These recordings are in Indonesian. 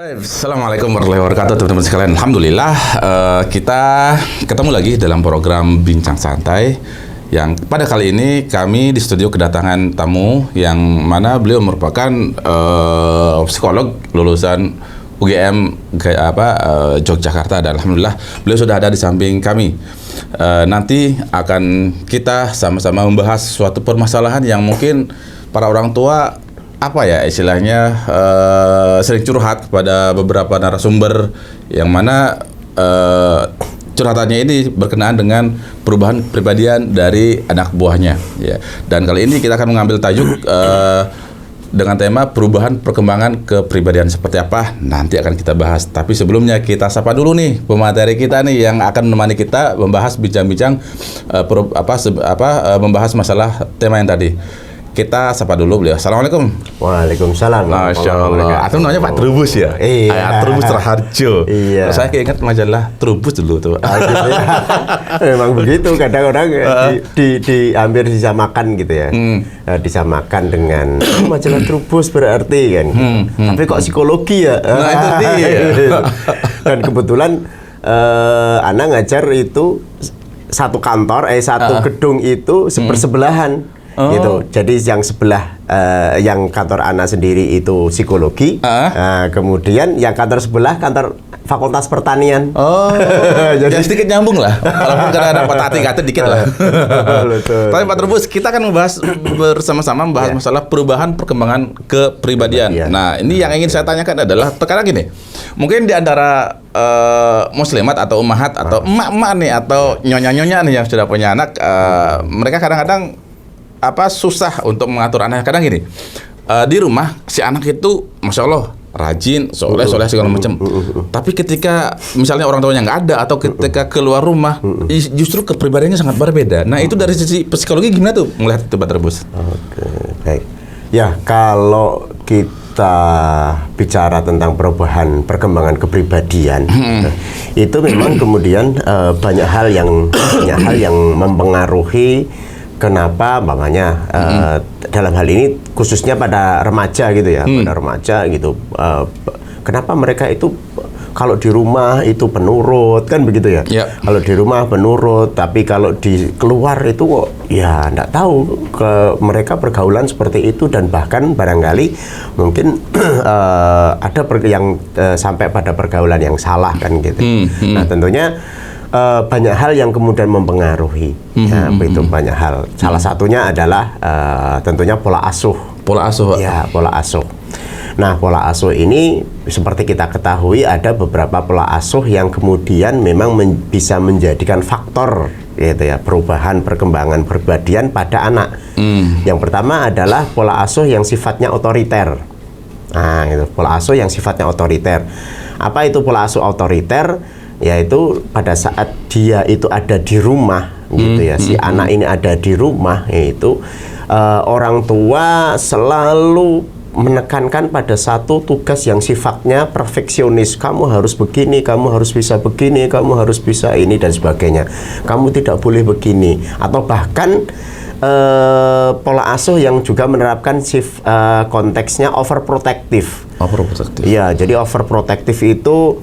Assalamualaikum warahmatullahi wabarakatuh teman-teman sekalian. Alhamdulillah kita ketemu lagi dalam program Bincang Santai yang pada kali ini kami di studio kedatangan tamu yang mana beliau merupakan psikolog lulusan UGM Yogyakarta, dan alhamdulillah beliau sudah ada di samping kami. Nanti akan kita sama-sama membahas suatu permasalahan yang mungkin para orang tua istilahnya sering curhat kepada beberapa narasumber yang mana curhatannya ini berkenaan dengan perubahan kepribadian dari anak buahnya, ya. Dan kali ini kita akan mengambil tajuk dengan tema perubahan perkembangan kepribadian seperti apa, nanti akan kita bahas. Tapi sebelumnya kita sapa dulu nih pemateri kita nih yang akan menemani kita membahas bincang-bincang membahas masalah tema yang tadi. Kita sapa dulu beliau. Assalamualaikum. Waalaikumsalam. Masya Allah. Atau namanya Pak Trubus ya? Iya. Trubus Raharjo. Iya. Saya keinget majalah Trubus dulu tuh. Memang begitu. Kadang orang hampir disamakan gitu ya. Disamakan dengan majalah Trubus berarti kan. Tapi kok psikologi ya? Nah itu dia. Dan kebetulan Ana ngajar itu satu kantor, satu gedung itu sebersebelahan. Gitu. Jadi yang sebelah yang kantor Ana sendiri itu psikologi, kemudian yang kantor sebelah kantor Fakultas Pertanian. Jadi sedikit nyambung lah, walaupun kadang ada patah hati kata dikit lah. Tapi Pak Trubus, kita akan membahas bersama-sama masalah perubahan perkembangan kepribadian. Nah, ini yang ingin saya tanyakan adalah sekarang gini, mungkin di antara muslimat atau ummahat atau emak-emak nih atau nyonya-nyonya nih yang sudah punya anak, mereka kadang-kadang susah untuk mengatur anaknya. Kadang gini, di rumah si anak itu masya Allah rajin, soleh segala macam. Tapi ketika misalnya orang tuanya nggak ada atau ketika keluar rumah, justru kepribadiannya sangat berbeda. Nah itu dari sisi psikologi gimana tuh melihat itu Pak Trubus? Oke, baik. Ya kalau kita bicara tentang perubahan perkembangan kepribadian, itu memang kemudian banyak hal yang mempengaruhi. Kenapa, umpamanya dalam hal ini khususnya pada remaja gitu ya, pada remaja gitu. Kenapa mereka itu kalau di rumah itu penurut kan begitu ya? Kalau di rumah penurut, tapi kalau di keluar itu kok ya enggak tahu mereka pergaulan seperti itu, dan bahkan barangkali mungkin ada yang sampai pada pergaulan yang salah kan gitu. Nah tentunya banyak hal yang kemudian mempengaruhi, itu banyak hal. Salah satunya adalah tentunya pola asuh. Ya, pola asuh. Nah, pola asuh ini seperti kita ketahui ada beberapa pola asuh yang kemudian memang bisa menjadikan faktor gitu ya perubahan perkembangan kepribadian pada anak. Yang pertama adalah pola asuh yang sifatnya otoriter. Nah, itu pola asuh yang sifatnya otoriter. Apa itu pola asuh otoriter? Yaitu pada saat dia itu ada di rumah gitu ya, si anak ini ada di rumah, yaitu orang tua selalu menekankan pada satu tugas yang sifatnya perfeksionis. Kamu harus begini, kamu harus bisa begini, kamu harus bisa ini dan sebagainya. Kamu tidak boleh begini. Atau bahkan pola asuh yang juga menerapkan konteksnya overprotective. Ya, jadi overprotective itu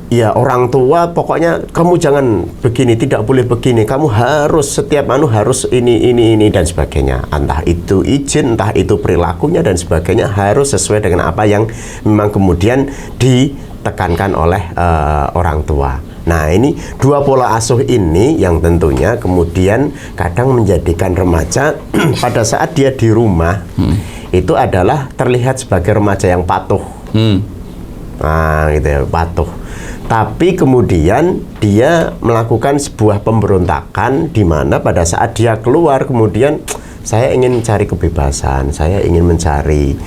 ya orang tua pokoknya kamu jangan begini, tidak boleh begini, kamu harus setiap harus ini dan sebagainya. Entah itu izin, entah itu perilakunya dan sebagainya harus sesuai dengan apa yang memang kemudian ditekankan oleh orang tua. Nah ini dua pola asuh ini yang tentunya kemudian kadang menjadikan remaja pada saat dia di rumah itu adalah terlihat sebagai remaja yang patuh. Nah gitu ya, patuh. Tapi kemudian dia melakukan sebuah pemberontakan di mana pada saat dia keluar kemudian saya ingin mencari kebebasan, saya ingin mencari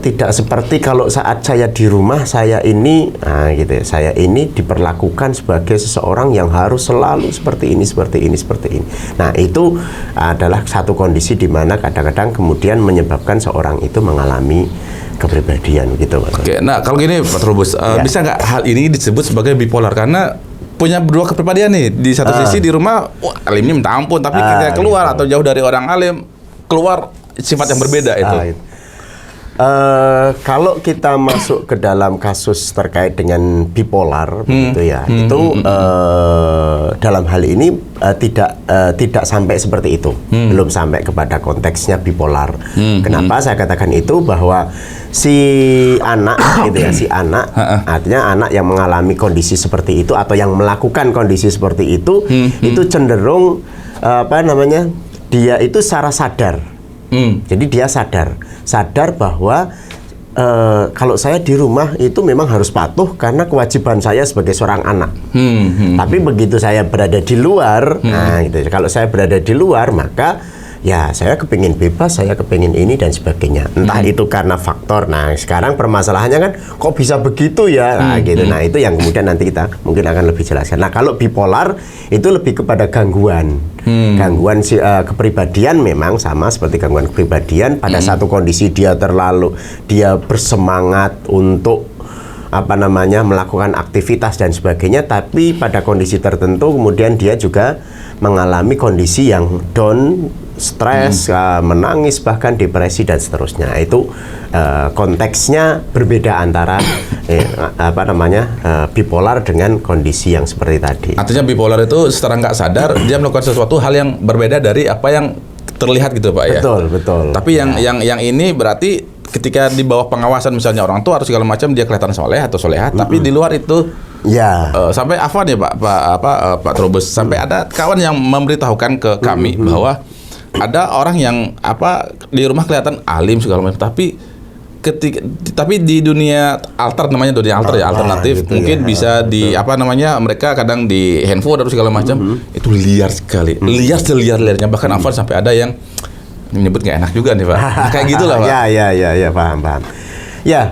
tidak seperti kalau saat saya di rumah saya ini, gitu ya, saya ini diperlakukan sebagai seseorang yang harus selalu seperti ini. Nah itu adalah satu kondisi di mana kadang-kadang kemudian menyebabkan seorang itu mengalami kepribadian gitu. Oke, nah kalau gini Pak Trubus, bisa nggak hal ini disebut sebagai bipolar? Karena punya dua kepribadian nih. Di satu sisi di rumah, alimnya minta ampun, tapi ketika keluar atau jauh dari orang alim, keluar sifat yang berbeda itu. Kalau kita masuk ke dalam kasus terkait dengan bipolar, begitu ya, itu dalam hal ini tidak sampai seperti itu, belum sampai kepada konteksnya bipolar. Kenapa saya katakan itu? Bahwa si anak, gitu ya, si anak, artinya anak yang mengalami kondisi seperti itu atau yang melakukan kondisi seperti itu cenderung dia itu secara sadar. Jadi dia sadar bahwa kalau saya di rumah itu memang harus patuh karena kewajiban saya sebagai seorang anak. Tapi begitu saya berada di luar, nah gitu. Kalau saya berada di luar, maka ya saya kepingin bebas, saya kepingin ini dan sebagainya. Entah itu karena faktor. Nah sekarang permasalahannya kan kok bisa begitu ya, nah, gitu. Nah itu yang kemudian nanti kita mungkin akan lebih jelaskan. Nah kalau bipolar itu lebih kepada gangguan. Gangguan kepribadian memang sama seperti gangguan kepribadian. Pada satu kondisi dia bersemangat untuk melakukan aktivitas dan sebagainya, tapi pada kondisi tertentu kemudian dia juga mengalami kondisi yang down, stres, menangis, bahkan depresi dan seterusnya. Itu konteksnya berbeda antara bipolar dengan kondisi yang seperti tadi. Artinya bipolar itu secara nggak sadar dia melakukan sesuatu hal yang berbeda dari apa yang terlihat gitu Pak ya. Betul. Tapi yang ini berarti ketika di bawah pengawasan misalnya orang tua atau segala macam dia kelihatan soleh atau soleha, tapi di luar itu sampai apa nih Pak Trubus, sampai ada kawan yang memberitahukan ke kami bahwa ada orang yang di rumah kelihatan alim segala macam, tapi di dunia alternatif gitu mungkin ya. bisa di mereka kadang di handphone atau segala macam itu liar sekali, liar seliar-liarnya, bahkan sampai ada yang menyebut nggak enak juga nih Pak. Kayak gitulah Pak. Ya, paham. Ya,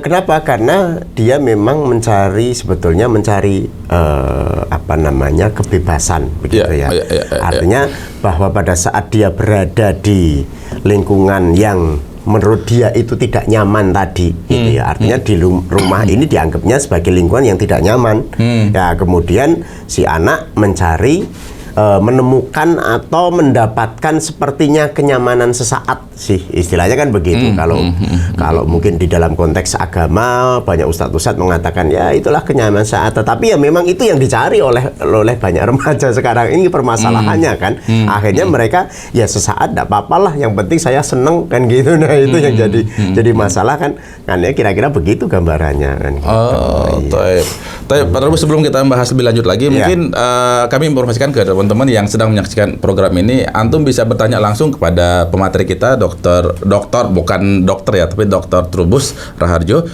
kenapa? Karena dia memang mencari kebebasan, begitu ya. Artinya bahwa pada saat dia berada di lingkungan yang menurut dia itu tidak nyaman tadi, gitu ya. Artinya di rumah ini dianggapnya sebagai lingkungan yang tidak nyaman. Ya, kemudian si anak mencari menemukan atau mendapatkan sepertinya kenyamanan sesaat sih, istilahnya kan begitu. Kalau mungkin di dalam konteks agama banyak ustadz mengatakan ya itulah kenyamanan sesaat, tetapi ya memang itu yang dicari oleh banyak remaja sekarang ini permasalahannya kan. Akhirnya mereka ya sesaat tidak apa-apa lah, yang penting saya seneng kan gitu. Nah itu yang jadi masalah kan ya kira-kira begitu gambarannya kan. Tapi Pak Trubus, sebelum kita bahas lebih lanjut lagi, mungkin kami informasikan ke teman-teman yang sedang menyaksikan program ini, antum bisa bertanya langsung kepada pemateri kita, bukan dokter ya, tapi Dr. Trubus Raharjo,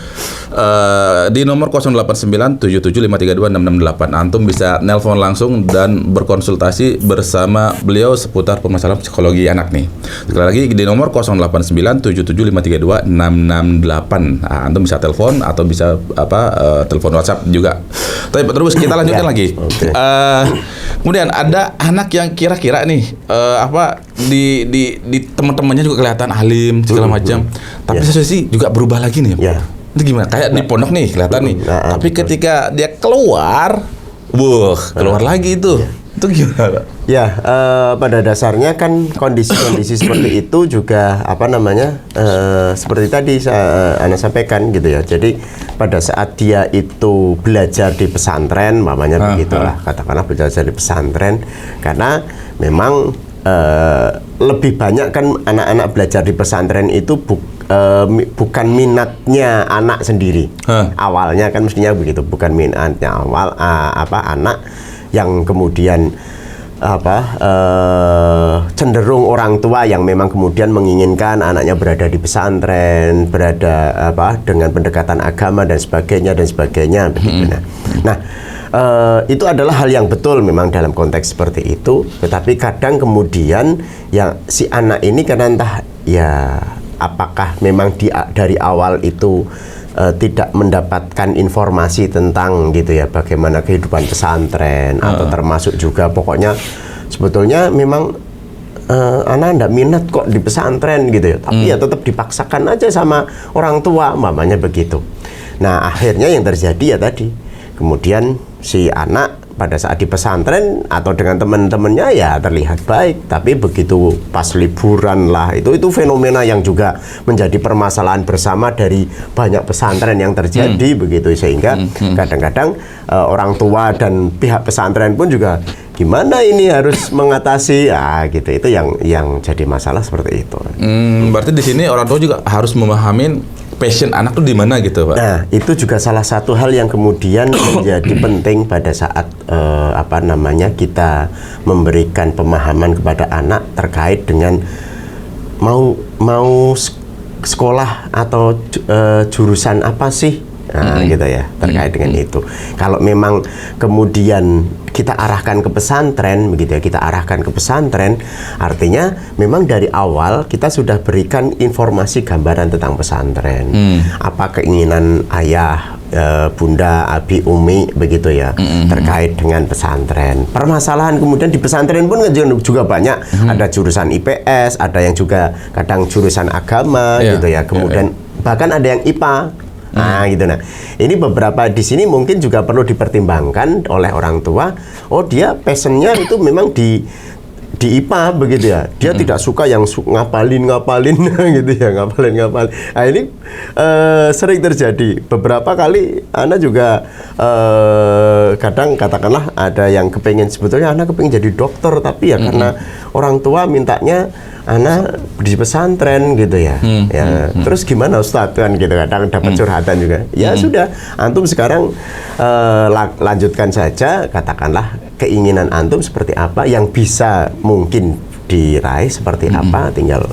di nomor 089775326668. Antum bisa nelpon langsung dan berkonsultasi bersama beliau seputar permasalahan psikologi anak nih. Sekali lagi di nomor 089775326668. Antum bisa telepon atau bisa telepon WhatsApp juga. Tapi Pak Trubus, kita lanjutkan lagi. Kemudian ada anak yang kira-kira nih di teman-temannya juga kelihatan alim segala macam, tapi sih juga berubah lagi nih. Itu gimana? Kayak di pondok nih kelihatan nih, tapi ketika dia keluar lagi itu. Itu gimana? Ya, pada dasarnya kan kondisi-kondisi seperti itu juga seperti tadi Anda sampaikan gitu ya. Jadi pada saat dia itu belajar di pesantren, begitulah, katakanlah belajar di pesantren, karena memang lebih banyak kan anak-anak belajar di pesantren itu bukan minatnya anak sendiri. Awalnya kan mestinya begitu, bukan minatnya anak yang kemudian cenderung orang tua yang memang kemudian menginginkan anaknya berada di pesantren, berada dengan pendekatan agama dan sebagainya begitu. Nah, itu adalah hal yang betul memang dalam konteks seperti itu, tetapi kadang kemudian ya si anak ini karena entah ya apakah memang dari awal itu tidak mendapatkan informasi tentang gitu ya bagaimana kehidupan pesantren, atau termasuk juga pokoknya sebetulnya memang anak tidak minat kok di pesantren gitu ya, tapi ya tetap dipaksakan aja sama orang tua, mamanya begitu. Nah akhirnya yang terjadi ya tadi, kemudian si anak pada saat di pesantren atau dengan teman-temannya ya terlihat baik, tapi begitu pas liburan lah itu fenomena yang juga menjadi permasalahan bersama dari banyak pesantren yang terjadi begitu, sehingga kadang-kadang orang tua dan pihak pesantren pun juga gimana ini harus mengatasi gitu, itu yang jadi masalah seperti itu. Berarti di sini orang tua juga harus memahami passion anak tuh di mana gitu, Pak. Nah, itu juga salah satu hal yang kemudian menjadi penting pada saat kita memberikan pemahaman kepada anak terkait dengan mau sekolah atau jurusan apa sih, gitu ya, terkait dengan itu. Kalau memang kemudian kita arahkan ke pesantren, begitu ya, kita arahkan ke pesantren, artinya memang dari awal kita sudah berikan informasi gambaran tentang pesantren, apa keinginan ayah, bunda, abi, umi, begitu ya, terkait dengan pesantren. Permasalahan kemudian di pesantren pun juga banyak, ada jurusan IPS, ada yang juga kadang jurusan agama, gitu ya, kemudian bahkan ada yang IPA. Nah, gitu. Nah, ini beberapa di sini mungkin juga perlu dipertimbangkan oleh orang tua. Oh, dia passionnya itu memang di IPA, begitu ya. Dia tidak suka yang ngapalin gitu ya, ngapalin. Nah, ini sering terjadi. Beberapa kali anak juga kadang katakanlah ada yang kepengen, sebetulnya anak kepengen jadi dokter, tapi ya karena orang tua mintanya anak di pesantren gitu ya. Terus gimana Ustadz kan gitu, kadang dapat curhatan juga. Ya sudah, antum sekarang lanjutkan saja, katakanlah keinginan antum seperti apa, yang bisa mungkin diraih seperti apa, tinggal.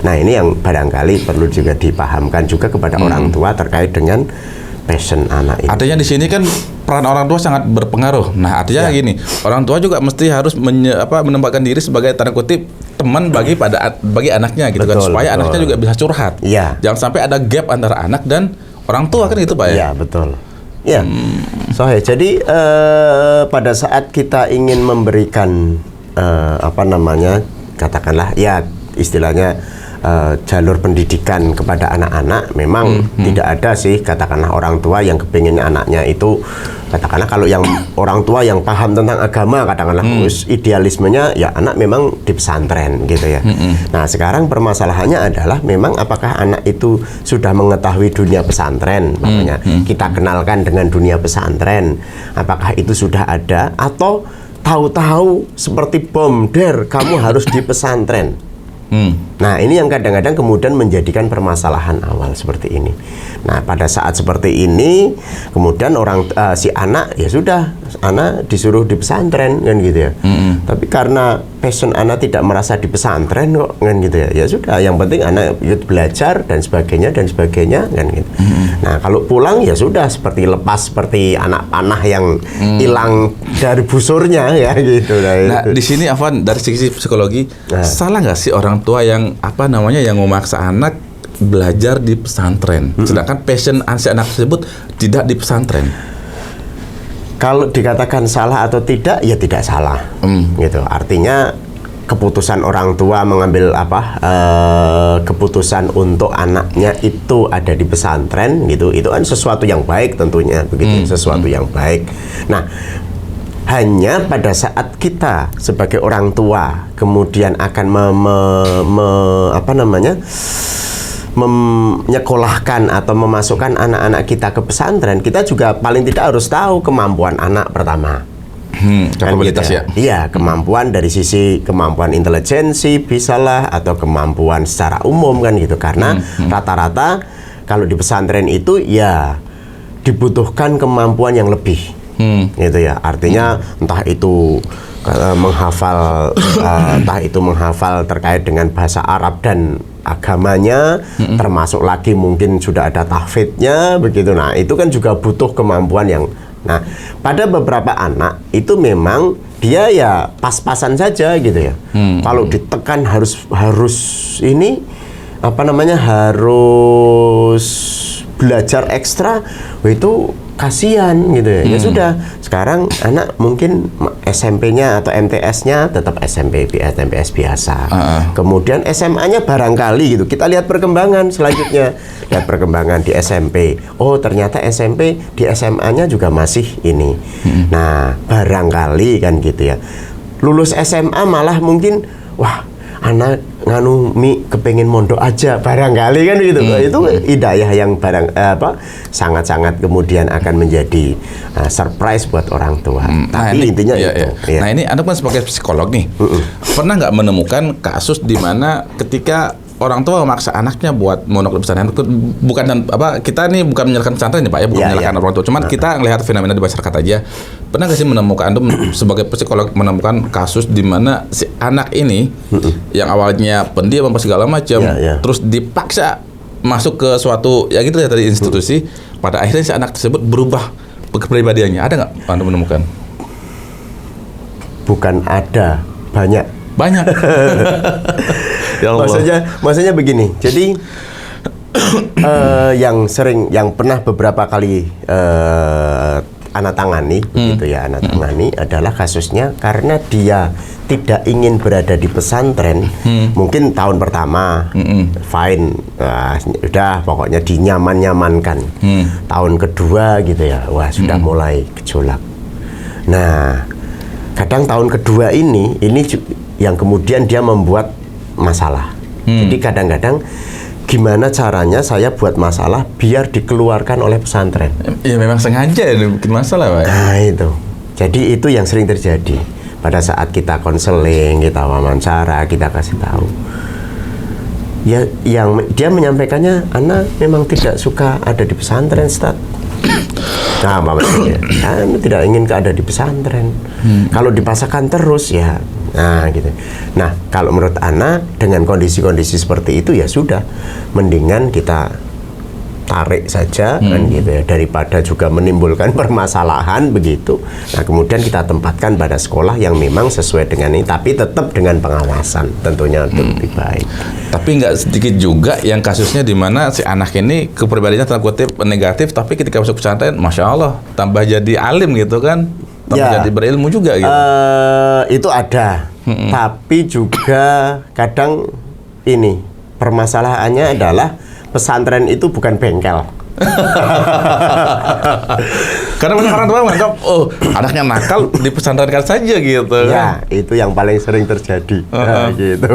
Nah, ini yang barangkali perlu juga dipahamkan juga kepada orang tua terkait dengan passion anak ini. Artinya di sini kan peran orang tua sangat berpengaruh. Nah, artinya gini, orang tua juga mesti harus menempatkan diri sebagai tanda kutip teman bagi anaknya gitu, kan, supaya anaknya juga bisa curhat. Jangan sampai ada gap antara anak dan orang tua, kan gitu, Pak ya? Iya, betul. Ya, jadi pada saat kita ingin memberikan katakanlah ya istilahnya jalur pendidikan kepada anak-anak, memang tidak ada sih katakanlah orang tua yang kepingin anaknya itu, katakanlah kalau yang orang tua yang paham tentang agama, katakanlah idealismenya ya anak memang di pesantren gitu ya. Nah, sekarang permasalahannya adalah memang apakah anak itu sudah mengetahui dunia pesantren, makanya kita kenalkan dengan dunia pesantren, apakah itu sudah ada, atau tahu-tahu seperti bom kamu harus di pesantren. Nah, ini yang kadang-kadang kemudian menjadikan permasalahan awal seperti ini. Nah, pada saat seperti ini, kemudian si anak ya sudah, anak disuruh di pesantren kan gitu ya. Tapi karena passion anak tidak merasa di pesantren kok kan gitu ya. Ya sudah, yang penting anak belajar dan sebagainya kan gitu. Nah, kalau pulang ya sudah seperti lepas, seperti anak panah yang hilang dari busurnya ya gitu. Nah, di sini Afwan, dari sisi psikologi, salah nggak sih orang tua yang yang memaksa anak belajar di pesantren, sedangkan passion si anak tersebut tidak di pesantren? Kalau dikatakan salah atau tidak, ya tidak salah, gitu. Artinya keputusan orang tua mengambil keputusan untuk anaknya itu ada di pesantren, gitu. Itu kan sesuatu yang baik tentunya, begitu, sesuatu yang baik. Nah, hanya pada saat kita sebagai orang tua kemudian akan menyekolahkan atau memasukkan anak-anak kita ke pesantren, kita juga paling tidak harus tahu kemampuan anak pertama. Kapabilitas ya? Iya, kemampuan dari sisi kemampuan intelijensi bisalah, atau kemampuan secara umum kan gitu. Karena rata-rata kalau di pesantren itu ya dibutuhkan kemampuan yang lebih. Gitu ya, artinya entah itu menghafal terkait dengan bahasa Arab dan agamanya, termasuk lagi mungkin sudah ada tahfidnya begitu. Nah, itu kan juga butuh kemampuan yang, nah, pada beberapa anak itu memang dia ya pas-pasan saja gitu ya. Kalau ditekan harus ini harus belajar ekstra, itu kasihan gitu ya. Ya sudah, sekarang anak mungkin SMP-nya atau MTS-nya tetap MTS biasa. Kemudian SMA-nya barangkali gitu. Kita lihat perkembangan selanjutnya. Lihat perkembangan di SMP. Oh, ternyata SMP di SMA-nya juga masih ini. Nah, barangkali kan gitu ya. Lulus SMA malah mungkin wah, anak nganu kepengen mondok aja barangkali kan gitu. Itu hidayah yang sangat-sangat kemudian akan menjadi surprise buat orang tua. Tapi intinya itu. Ya. Nah, ini Anda kan sebagai psikolog nih. Pernah nggak menemukan kasus di mana ketika orang tua memaksa anaknya buat mondok di pesantren? Bukan kita nih bukan menyalahkan pesantren ya Pak ya, bukan menyalahkan orang tua. Cuman kita ngelihat fenomena di masyarakat aja. Pernah nggak sih menemukan, Anda sebagai psikolog menemukan kasus di mana si anak ini yang awalnya pendiam apa segala macam, terus dipaksa masuk ke suatu ya gitu ya tadi institusi, pada akhirnya si anak tersebut berubah kepribadiannya? Ada nggak Anda menemukan? Bukan ada, banyak. Ya Allah. Maksudnya begini. Jadi yang pernah beberapa kali anak tangani adalah kasusnya karena dia tidak ingin berada di pesantren. Mungkin tahun pertama fine, udah pokoknya dinyaman-nyamankan. Tahun kedua gitu ya, wah sudah mulai gejolak. Nah, kadang tahun kedua ini yang kemudian dia membuat masalah. Jadi kadang-kadang gimana caranya saya buat masalah biar dikeluarkan oleh pesantren. Ya memang sengaja bikin masalah, Pak. Nah itu. Jadi itu yang sering terjadi. Pada saat kita konseling, kita wawancara, kita kasih tahu. Ya, yang dia menyampaikannya, Ana memang tidak suka ada di pesantren, Ustaz. Nah, maksudnya, Ana tidak ingin ada di pesantren. Kalau dipaksakan terus ya. Nah gitu. Nah kalau menurut Ana dengan kondisi-kondisi seperti itu ya sudah, mendingan kita tarik saja kan gitu ya, daripada juga menimbulkan permasalahan begitu. Nah kemudian kita tempatkan pada sekolah yang memang sesuai dengan ini, tapi tetap dengan pengawasan tentunya untuk lebih baik. Tapi nggak sedikit juga yang kasusnya di mana si anak ini kepribadiannya tanda kutip negatif, tapi ketika masuk pesantren, masya Allah tambah jadi alim gitu kan. Jadi berilmu juga gitu. Itu ada. Tapi juga kadang ini permasalahannya adalah pesantren itu bukan bengkel. Karena banyak orang tua menganggap, oh anaknya nakal di pesantrenkan saja gitu. Ya, itu yang paling sering terjadi. Gitu.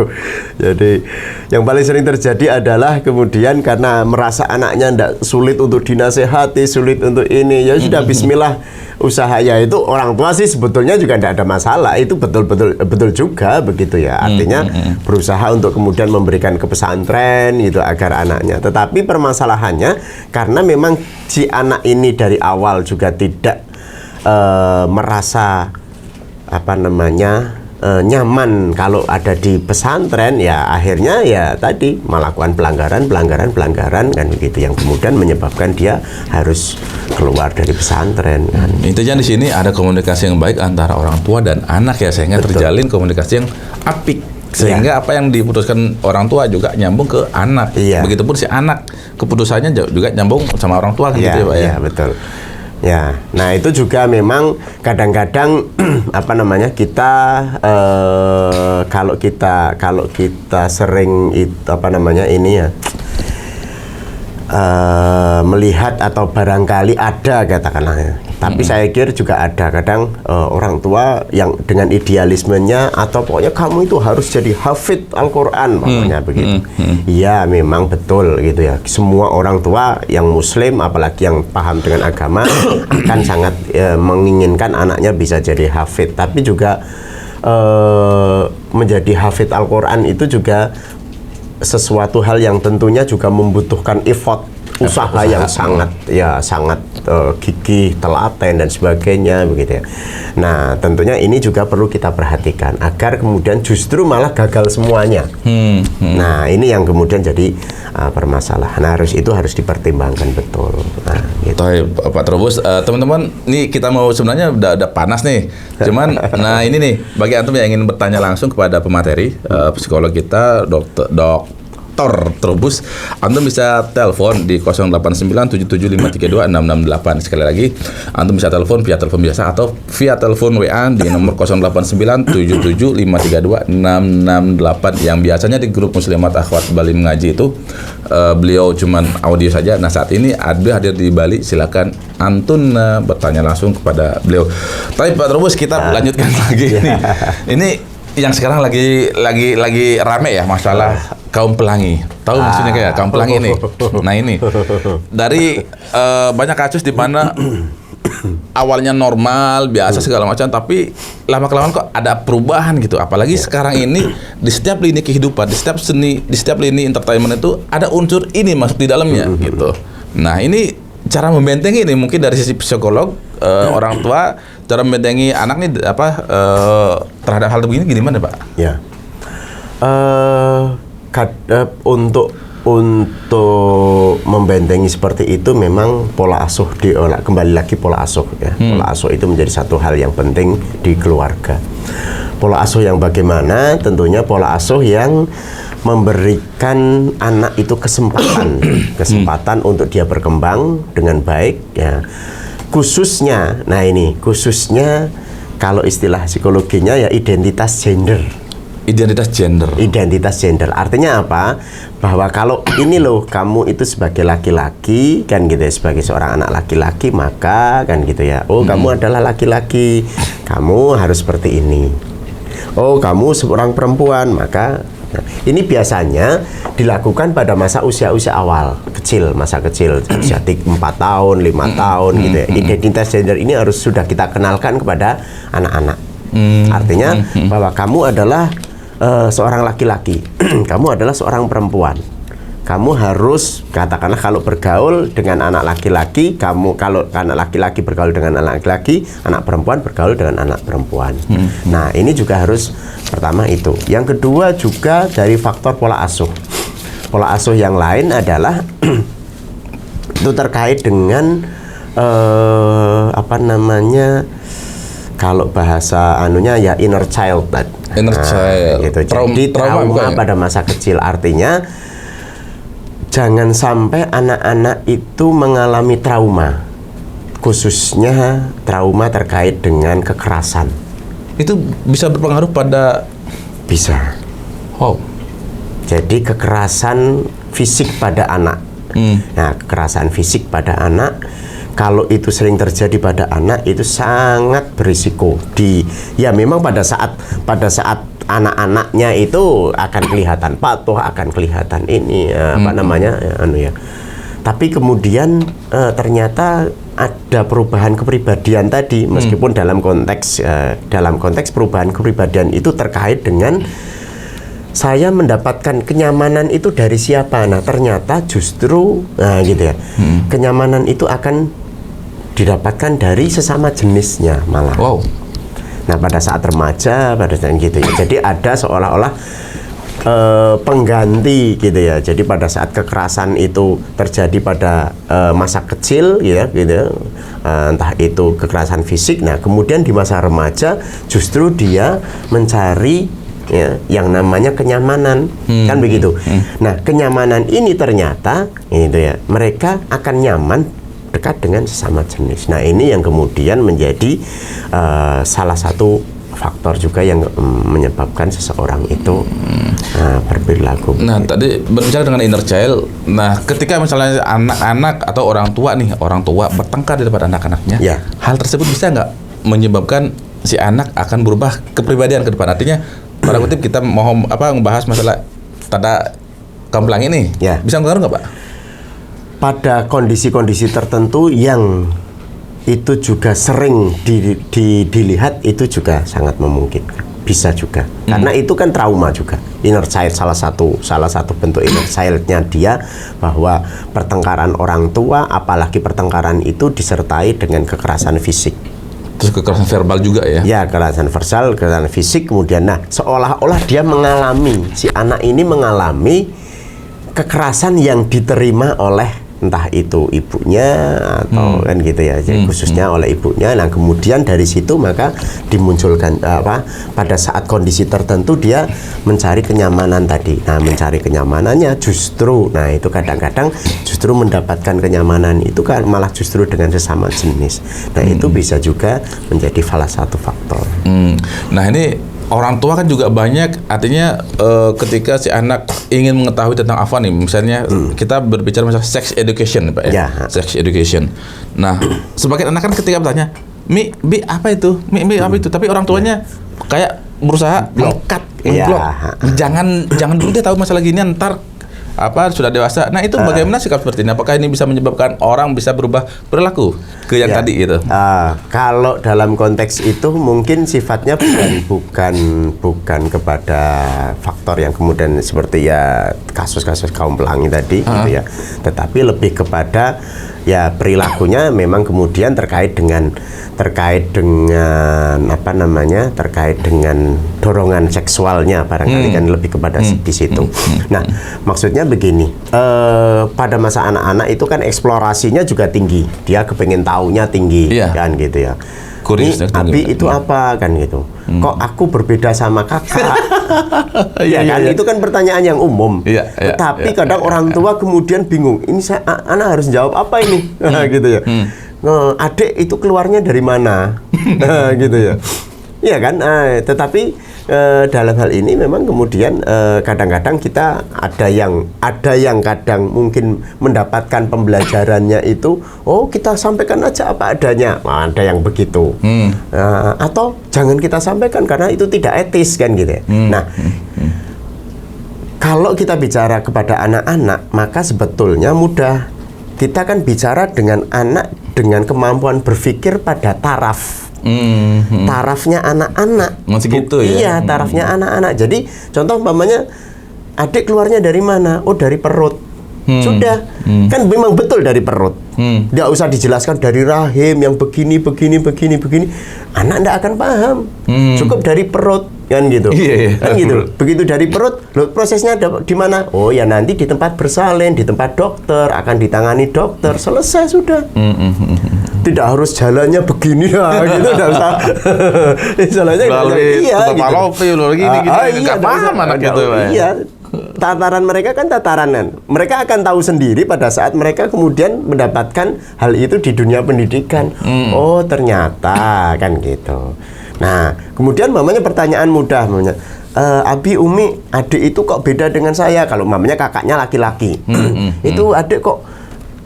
Jadi yang paling sering terjadi adalah kemudian karena merasa anaknya tidak sulit untuk dinasehati, sulit untuk ini, ya sudah bismillah usahanya itu orang tua sih sebetulnya juga tidak ada masalah, itu betul juga begitu ya, artinya berusaha untuk kemudian memberikan ke pesantren gitu agar anaknya, tetapi permasalahannya karena memang si anak ini dari awal juga tidak merasa nyaman kalau ada di pesantren, ya akhirnya ya tadi melakukan pelanggaran kan begitu, yang kemudian menyebabkan dia harus keluar dari pesantren kan. Intinya di sini ada komunikasi yang baik antara orang tua dan anak ya, sehingga terjalin komunikasi yang apik, sehingga apa yang diputuskan orang tua juga nyambung ke anak. Begitupun si anak keputusannya juga nyambung sama orang tua kan gitu ya Pak ya. Iya betul. Ya, nah itu juga memang kadang-kadang kita kalau kita sering melihat atau barangkali ada katakanlah, tapi saya kira juga ada kadang orang tua yang dengan idealismenya atau pokoknya kamu itu harus jadi hafid Al-Quran pokoknya begitu. Iya memang betul gitu ya, semua orang tua yang muslim apalagi yang paham dengan agama akan sangat menginginkan anaknya bisa jadi hafid, tapi juga menjadi hafid Al-Quran itu juga sesuatu hal yang tentunya juga membutuhkan effort, usaha yang sangat gigih, telaten dan sebagainya begitu ya. Nah, tentunya ini juga perlu kita perhatikan agar kemudian justru malah gagal semuanya. Nah, ini yang kemudian jadi permasalahan. Nah, itu harus dipertimbangkan betul. Nah, gitu. Pak Trubus, teman-teman, nih kita mau sebenarnya udah panas nih. Cuman nah ini nih bagi antum yang ingin bertanya langsung kepada pemateri psikolog kita, Dok faktor Trubus, Antum bisa telepon di 089775326668. Sekali lagi, Antum bisa telepon via telepon biasa atau via telepon WA di nomor 089775326668 yang biasanya di grup Muslimat Akhwat Bali Mengaji itu beliau cuman audio saja. Nah, saat ini ada hadir di Bali, silakan Antun bertanya langsung kepada beliau. Tapi Pak Trubus, kita lanjutkan lagi nih. Ini yang sekarang lagi rame ya masalah kaum pelangi. Tahu maksudnya kayak kaum pelangi nih. Nah, ini dari banyak kasus di mana awalnya normal, biasa segala macam, tapi lama-kelamaan kok ada perubahan gitu. Apalagi sekarang ini di setiap lini kehidupan, di setiap seni, di setiap lini entertainment itu ada unsur ini masuk di dalamnya gitu. Nah, ini cara membentengi ini mungkin dari sisi psikolog orang tua, cara membentengi anak nih terhadap hal begini gimana, Pak? Ya. Untuk membentengi seperti itu memang pola asuh diolah, kembali lagi pola asuh ya. Pola asuh itu menjadi satu hal yang penting di keluarga. Pola asuh yang bagaimana? Tentunya pola asuh yang memberikan anak itu kesempatan untuk dia berkembang dengan baik ya. Khususnya, nah ini khususnya kalau istilah psikologinya ya identitas gender. Identitas gender artinya apa? Bahwa kalau ini loh kamu itu sebagai laki-laki kan gitu ya, sebagai seorang anak laki-laki maka kan gitu ya. Oh, kamu adalah laki-laki, kamu harus seperti ini. Oh, kamu seorang perempuan maka ini biasanya dilakukan pada masa usia-usia awal, masa kecil, usia 4 tahun, 5 tahun gitu ya. Identitas gender ini harus sudah kita kenalkan kepada anak-anak. Artinya bahwa kamu adalah seorang laki-laki, kamu adalah seorang perempuan. Kamu harus, katakanlah kalau bergaul dengan anak laki-laki, kalau anak laki-laki bergaul dengan anak laki-laki, anak perempuan bergaul dengan anak perempuan. Nah, ini juga harus pertama itu. Yang kedua juga dari faktor pola asuh. Pola asuh yang lain adalah itu terkait dengan kalau bahasa anunya ya inner child. Gitu. Jadi trauma pada masa kecil, artinya jangan sampai anak-anak itu mengalami trauma, khususnya trauma terkait dengan kekerasan. Itu bisa berpengaruh pada bisa. Oh. Jadi kekerasan fisik pada anak. Nah, kekerasan fisik pada anak kalau itu sering terjadi pada anak itu sangat berisiko. Ya memang pada saat anak-anaknya itu akan kelihatan patuh, akan kelihatan ini Tapi kemudian ternyata ada perubahan kepribadian tadi, meskipun dalam konteks perubahan kepribadian itu terkait dengan saya mendapatkan kenyamanan itu dari siapa. Nah, ternyata justru gitu ya. Kenyamanan itu akan didapatkan dari sesama jenisnya malah. Wow. Nah, pada saat remaja, pada saat gitu ya. Jadi ada seolah-olah pengganti gitu ya. Jadi pada saat kekerasan itu terjadi pada masa kecil gitu ya, entah itu kekerasan fisik. Nah, kemudian di masa remaja justru dia mencari ya, yang namanya kenyamanan, kan begitu. Nah, kenyamanan ini ternyata gitu ya, mereka akan nyaman dekat dengan sesama jenis. Nah, ini yang kemudian menjadi salah satu faktor juga yang menyebabkan seseorang itu berperilaku. Nah, tadi berbicara dengan inner child. Nah, ketika misalnya anak-anak atau orang tua bertengkar di depan anak-anaknya, ya. Hal tersebut bisa nggak menyebabkan si anak akan berubah kepribadian ke depan? Artinya, pada kutip kita mau membahas masalah tanda kaum pelangi ini, ya. Bisa mengaruh nggak, Pak? Pada kondisi-kondisi tertentu yang itu juga sering dilihat, itu juga sangat memungkinkan, bisa juga. Karena itu kan trauma juga. Inner child salah satu bentuk inner child-nya dia, bahwa pertengkaran orang tua, apalagi pertengkaran itu disertai dengan kekerasan fisik. Terus kekerasan verbal juga ya? Ya, kekerasan verbal, kekerasan fisik, kemudian seolah-olah dia si anak ini mengalami kekerasan yang diterima oleh entah itu ibunya atau kan gitu ya, jadi khususnya oleh ibunya. Nah kemudian dari situ maka dimunculkan pada saat kondisi tertentu dia mencari kenyamanan tadi. Nah mencari kenyamanannya justru, nah itu kadang-kadang justru mendapatkan kenyamanan itu kan malah justru dengan sesama jenis. Nah itu bisa juga menjadi salah satu faktor. Nah ini orang tua kan juga banyak, artinya ketika si anak ingin mengetahui tentang apa nih, misalnya kita berbicara masalah sex education, Pak ya, sex education. Nah, sebagian anak kan ketika bertanya, Bi apa itu? Mi apa itu? Tapi orang tuanya kayak berusaha mengkat, mengblok. Jangan dulu dia tahu masalah gini, ntar sudah dewasa. Nah itu bagaimana sikap seperti ini? Apakah ini bisa menyebabkan orang bisa berubah perilaku ke yang tadi itu? Kalau dalam konteks itu mungkin sifatnya bukan kepada faktor yang kemudian seperti ya kasus-kasus kaum pelangi tadi gitu ya, tetapi lebih kepada ya perilakunya memang kemudian terkait dengan dorongan seksualnya barangkali kan lebih kepada di situ. Nah, maksudnya begini, pada masa anak-anak itu kan eksplorasinya juga tinggi, dia kepengen taunya tinggi kan gitu ya. Ini Abi itu apa kan gitu. Kok aku berbeda sama kakak? Ya kan itu kan pertanyaan yang umum. Tapi kadang orang tua kemudian bingung. Ini anak harus jawab apa ini? Gitu ya. Adik itu keluarnya dari mana? Gitu ya. Iya kan. Tetapi dalam hal ini memang kemudian kadang-kadang kita ada yang kadang mungkin mendapatkan pembelajarannya itu kita sampaikan aja apa adanya. Ada yang begitu. Atau jangan kita sampaikan karena itu tidak etis kan gitu ya. Nah, kalau kita bicara kepada anak-anak maka sebetulnya mudah. Kita kan bicara dengan anak dengan kemampuan berpikir pada taraf. Tarafnya anak-anak. Masih gitu ya? Iya, tarafnya anak-anak. Jadi contoh umpamanya adik keluarnya dari mana? Oh dari perut. Sudah, kan memang betul dari perut. Nggak usah dijelaskan dari rahim yang begini. Anak nggak akan paham. Cukup dari perut kan gitu. Kan gitu. Begitu dari perut, prosesnya ada di mana? Oh ya nanti di tempat bersalin, di tempat dokter, akan ditangani dokter. Selesai sudah. Tidak harus jalannya begini lah gitu, enggak usah. Jalannya nggak paham anak gitu. Iya. Tataran mereka kan tataran. Mereka akan tahu sendiri pada saat mereka kemudian mendapatkan hal itu di dunia pendidikan. Oh ternyata kan gitu. Nah kemudian mamanya pertanyaan mudah, mamanya, Abi, Umi, adik itu kok beda dengan saya? Kalau mamanya kakaknya laki-laki, itu adik kok,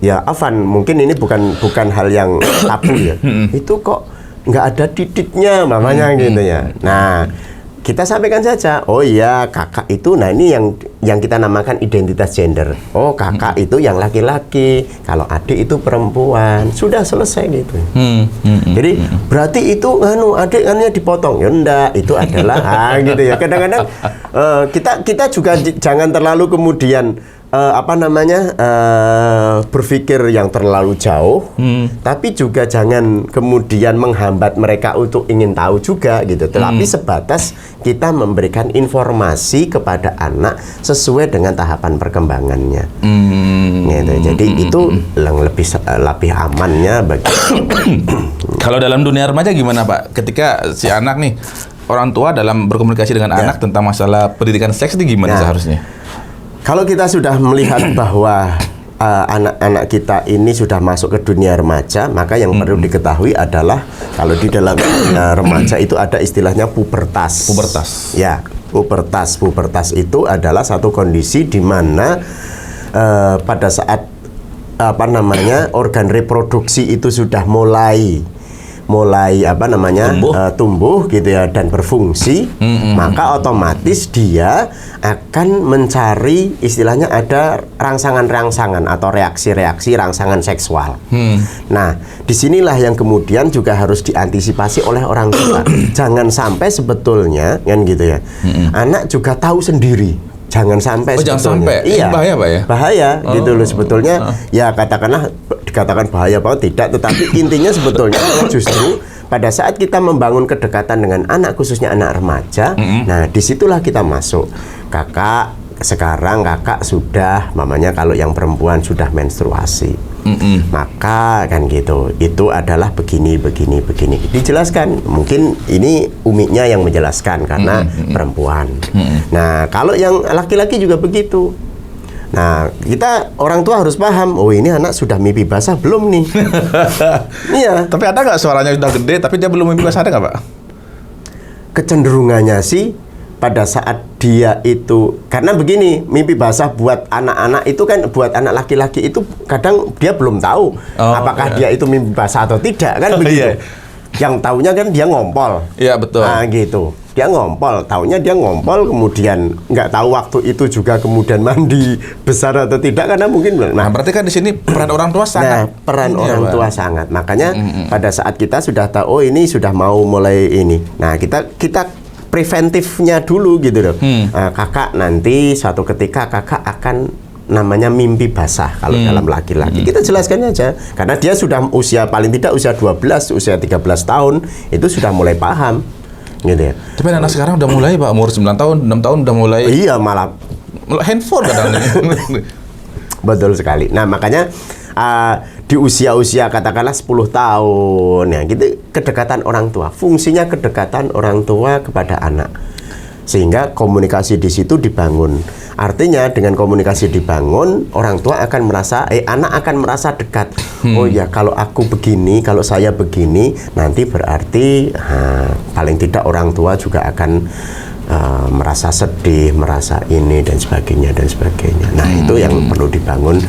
ya Afan, mungkin ini bukan hal yang tabu ya. Itu kok nggak ada titiknya mamanya gitu ya. Nah kita sampaikan saja, oh iya kakak itu, nah ini yang kita namakan identitas gender. Oh kakak itu yang laki-laki, kalau adik itu perempuan. Sudah selesai gitu. Jadi berarti itu adik annya dipotong. Ya enggak, itu adalah gitu ya. Kadang-kadang kita juga jangan terlalu kemudian berpikir yang terlalu jauh, tapi juga jangan kemudian menghambat mereka untuk ingin tahu juga gitu. Tetapi sebatas kita memberikan informasi kepada anak sesuai dengan tahapan perkembangannya. Gitu. Jadi itu yang lebih amannya bagi. Kalau dalam dunia remaja gimana Pak? Ketika si anak nih, orang tua dalam berkomunikasi dengan anak tentang masalah pendidikan seks itu gimana seharusnya? Kalau kita sudah melihat bahwa anak-anak kita ini sudah masuk ke dunia remaja, maka yang perlu diketahui adalah kalau di dalam dunia remaja itu ada istilahnya pubertas. Ya, pubertas. Pubertas itu adalah satu kondisi di mana pada saat organ reproduksi itu sudah mulai tumbuh gitu ya dan berfungsi, maka otomatis dia akan mencari istilahnya ada rangsangan-rangsangan atau reaksi-reaksi rangsangan seksual. Nah, disinilah yang kemudian juga harus diantisipasi oleh orang tua. Jangan sampai sebetulnya kan gitu ya. Anak juga tahu sendiri. Jangan sampai sebetulnya. Iya, bahaya Pak ya? Bahaya gitu loh sebetulnya. Ya dikatakan bahaya apa tidak, tetapi intinya sebetulnya justru pada saat kita membangun kedekatan dengan anak, khususnya anak remaja, nah disitulah kita masuk. Kakak sekarang kakak sudah, mamanya kalau yang perempuan sudah menstruasi, maka kan gitu, itu adalah begini. Dijelaskan, mungkin ini Umi-nya yang menjelaskan karena perempuan. Nah, kalau yang laki-laki juga begitu. Nah, kita orang tua harus paham, oh ini anak sudah mimpi basah belum nih? Iya. Tapi ada nggak suaranya sudah gede, tapi dia belum mimpi basah, ada nggak Pak? Kecenderungannya sih, pada saat dia itu, karena begini, mimpi basah buat anak-anak itu kan, buat anak laki-laki itu kadang dia belum tahu apakah dia itu mimpi basah atau tidak kan begitu. Yang taunya kan dia ngompol. Iya, betul. Nah gitu, dia ngompol, taunya dia ngompol, kemudian nggak tahu waktu itu juga kemudian mandi besar atau tidak, karena mungkin. Nah, berarti kan di sini peran orang tua sangat. Nah, peran orang tua sangat. Makanya pada saat kita sudah tahu, oh ini sudah mau mulai ini. Nah, kita preventifnya dulu gitu loh. Kakak nanti suatu ketika kakak akan namanya mimpi basah kalau dalam laki-laki. Kita jelaskan aja. Karena dia sudah usia, paling tidak usia 12, usia 13 tahun, itu sudah mulai paham. Gitu ya. Tapi anak sekarang udah mulai Pak, umur 9 tahun, 6 tahun udah mulai. Iya, malah handphone kadang. Betul sekali. Nah, makanya di usia-usia katakanlah 10 tahun ya, gitu, kedekatan orang tua, fungsinya kedekatan orang tua kepada anak, sehingga komunikasi di situ dibangun. Artinya dengan komunikasi dibangun, orang tua akan merasa, anak akan merasa dekat. Oh ya, kalau aku begini, kalau saya begini, nanti berarti paling tidak orang tua juga akan merasa sedih, merasa ini dan sebagainya. Nah, itu yang perlu dibangun.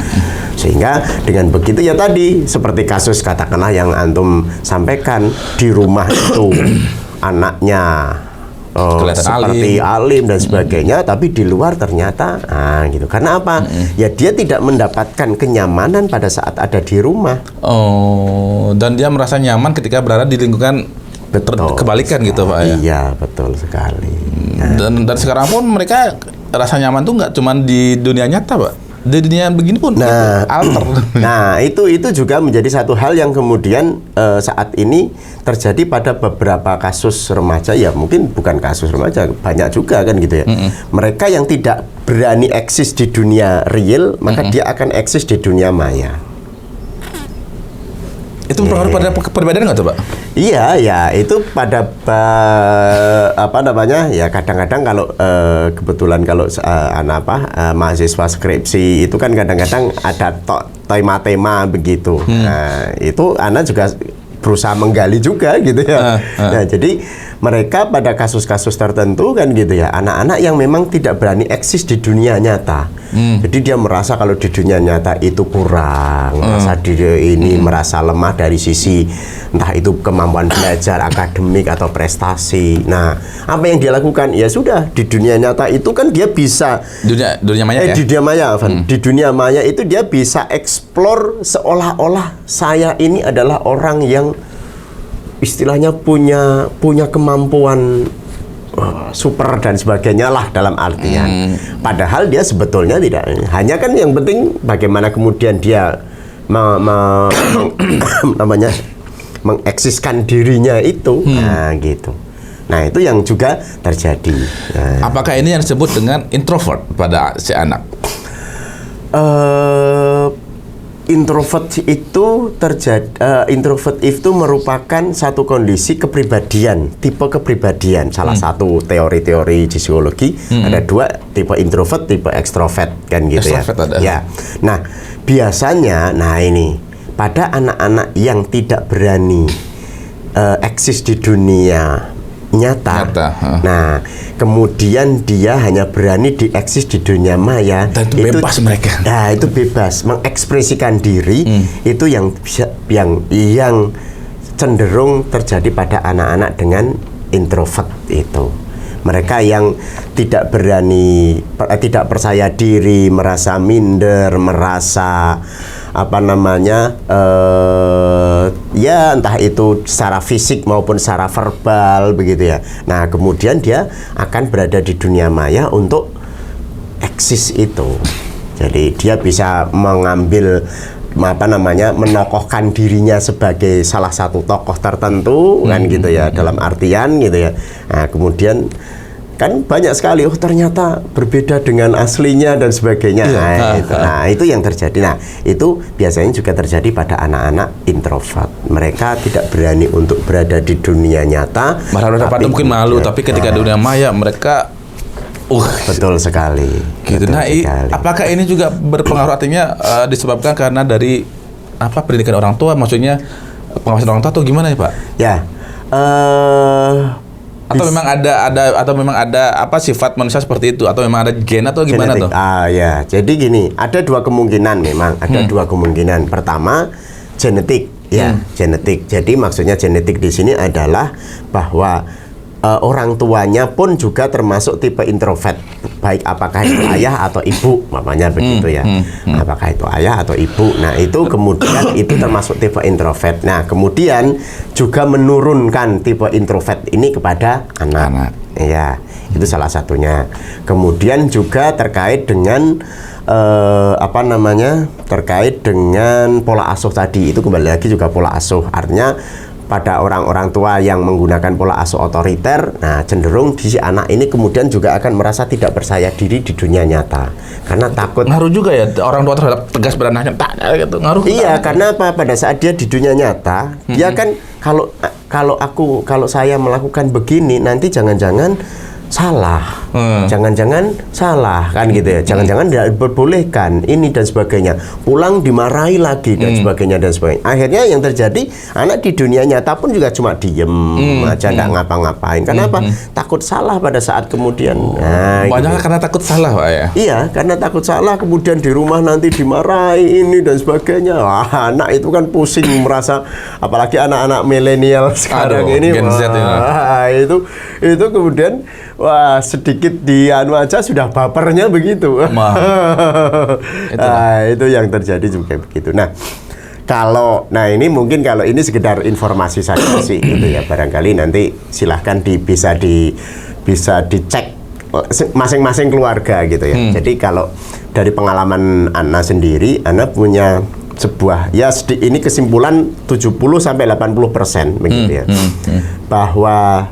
Sehingga dengan begitu ya tadi, seperti kasus katakanlah yang antum sampaikan, di rumah itu anaknya seperti alim dan sebagainya, tapi di luar ternyata gitu. Karena apa? Ya dia tidak mendapatkan kenyamanan pada saat ada di rumah. Oh, dan dia merasa nyaman ketika berada di lingkungan kebalikan gitu Pak ya? Iya, betul sekali. Dan sekarang pun mereka rasa nyaman tuh nggak cuma di dunia nyata Pak, di dunia begini pun alter. Nah, itu juga menjadi satu hal yang kemudian saat ini terjadi pada beberapa kasus remaja, ya mungkin bukan kasus remaja, banyak juga kan gitu ya. Mereka yang tidak berani eksis di dunia real, maka dia akan eksis di dunia maya. Itu berpengaruh pada perbedaan nggak tuh Pak? Iya, ya itu pada apa namanya ya, kadang-kadang kalau kebetulan kalau mahasiswa skripsi itu kan kadang-kadang ada tema-tema begitu. Nah, itu anak juga berusaha menggali juga gitu ya. Nah, jadi mereka pada kasus-kasus tertentu kan gitu ya, anak-anak yang memang tidak berani eksis di dunia nyata. Jadi dia merasa kalau di dunia nyata itu kurang, merasa merasa lemah dari sisi entah itu kemampuan belajar, akademik atau prestasi. Nah, apa yang dia lakukan? Ya sudah, di dunia nyata itu kan dia bisa dunia maya ya? Di dunia maya, di dunia maya itu dia bisa explore seolah-olah saya ini adalah orang yang istilahnya punya kemampuan super dan sebagainya lah dalam artian. Padahal dia sebetulnya tidak. Hanya kan yang penting bagaimana kemudian dia mengeksiskan dirinya itu. Nah, gitu. Nah, itu yang juga terjadi. Nah. Apakah ini yang disebut dengan introvert pada si anak? Introvert itu introvert itu merupakan satu kondisi kepribadian, tipe kepribadian. Salah satu teori-teori di psikologi ada dua, tipe introvert, tipe ekstrovert kan gitu extrovert ya. Nah, biasanya ini pada anak-anak yang tidak berani eksis di dunia nyata. Nah, kemudian dia hanya berani dieksis di dunia maya. Dan itu bebas mereka. Nah, itu bebas mengekspresikan diri. Itu yang cenderung terjadi pada anak-anak dengan introvert itu. Mereka yang tidak berani, tidak percaya diri, merasa minder, merasa ya entah itu secara fisik maupun secara verbal begitu ya. Nah, kemudian dia akan berada di dunia maya untuk eksis itu. Jadi dia bisa mengambil menokohkan dirinya sebagai salah satu tokoh tertentu kan gitu ya, dalam artian gitu ya. Nah, kemudian kan banyak sekali, oh ternyata berbeda dengan aslinya dan sebagainya. Nah, itu yang terjadi. Nah, itu biasanya juga terjadi pada anak-anak introvert. Mereka tidak berani untuk berada di dunia nyata. Malah mungkin malu, tapi ketika dunia maya mereka betul sekali. Gitu. Betul Nah, sekali. apakah ini juga berpengaruh, artinya disebabkan karena dari pendidikan orang tua, maksudnya pengawasan orang tua atau gimana ya, Pak? Ya. Atau memang ada sifat manusia seperti itu, atau memang ada gen atau gimana genetik. tuh? Ya, jadi gini, ada dua kemungkinan memang, ada dua kemungkinan. Pertama, genetik, genetik. Jadi maksudnya genetik di sini adalah bahwa orang tuanya pun juga termasuk tipe introvert, baik apakah itu ayah atau ibu, mamanya begitu ya. Apakah itu ayah atau ibu. Nah, itu kemudian itu termasuk tipe introvert. Nah, kemudian juga menurunkan tipe introvert ini kepada anak. Ya, itu salah satunya. Kemudian juga terkait dengan terkait dengan pola asuh tadi. Itu kembali lagi juga pola asuh. Artinya pada orang-orang tua yang menggunakan pola asuh otoriter, nah cenderung di si anak ini kemudian juga akan merasa tidak percaya diri di dunia nyata karena takut. Ngaruh juga ya orang tua terhadap tegas pada anaknya, gitu, ngaruh. Iya, karena apa? Pada saat dia di dunia nyata, dia kan kalau saya melakukan begini nanti jangan-jangan salah, jangan-jangan salah kan gitu ya, jangan-jangan tidak diperbolehkan ini dan sebagainya, pulang dimarahi lagi dan sebagainya dan sebagainya. Akhirnya yang terjadi, anak di dunia nyata pun juga cuma diem aja, nggak ngapa-ngapain. Kenapa? Takut salah pada saat kemudian. Banyak karena takut salah, Pak ya? Iya, karena takut salah, kemudian di rumah nanti dimarahi ini dan sebagainya. Wah, anak itu kan pusing merasa, apalagi anak-anak milenial sekarang ini. Gen Z itu kemudian sedikit dianu aja sudah bapernya begitu. Itu yang terjadi juga begitu. Nah, ini mungkin kalau ini sekedar informasi saja sih gitu ya. Barangkali nanti silahkan bisa dicek masing-masing keluarga gitu ya. Jadi kalau dari pengalaman Ana sendiri, Ana punya sebuah ini kesimpulan 70-80% begitu ya. Bahwa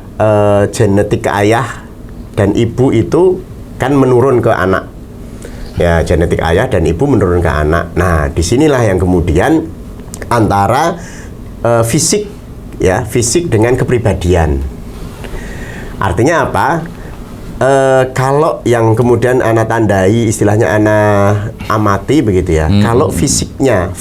genetik ayah dan ibu itu kan menurun ke anak. Ya, genetik ayah dan ibu menurun ke anak. Nah, disinilah yang kemudian antara fisik dengan kepribadian. Artinya apa? Kalau yang kemudian Ana tandai, istilahnya Ana amati begitu ya. Kalau fisiknya,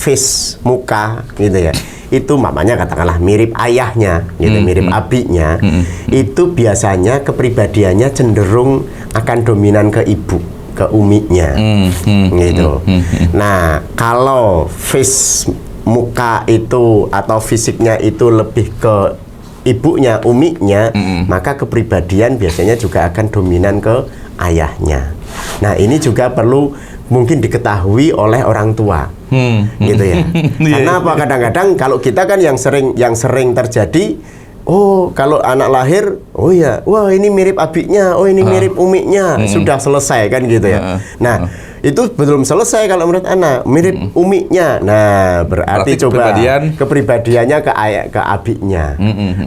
muka gitu ya, itu mamanya katakanlah mirip ayahnya, gitu, mirip abinya, itu biasanya kepribadiannya cenderung akan dominan ke ibu, ke uminya, gitu. Nah, kalau muka itu atau fisiknya itu lebih ke ibunya, uminya, maka kepribadian biasanya juga akan dominan ke ayahnya. Nah, ini juga perlu mungkin diketahui oleh orang tua, gitu ya. Karena apa? Kadang-kadang kalau kita kan yang sering terjadi, kalau anak lahir, wah ini mirip abiknya, ini mirip umiknya, sudah selesai kan gitu ya. Nah, itu belum selesai kalau menurut anak, mirip umiknya. Nah, berarti coba kepribadiannya ke abiknya.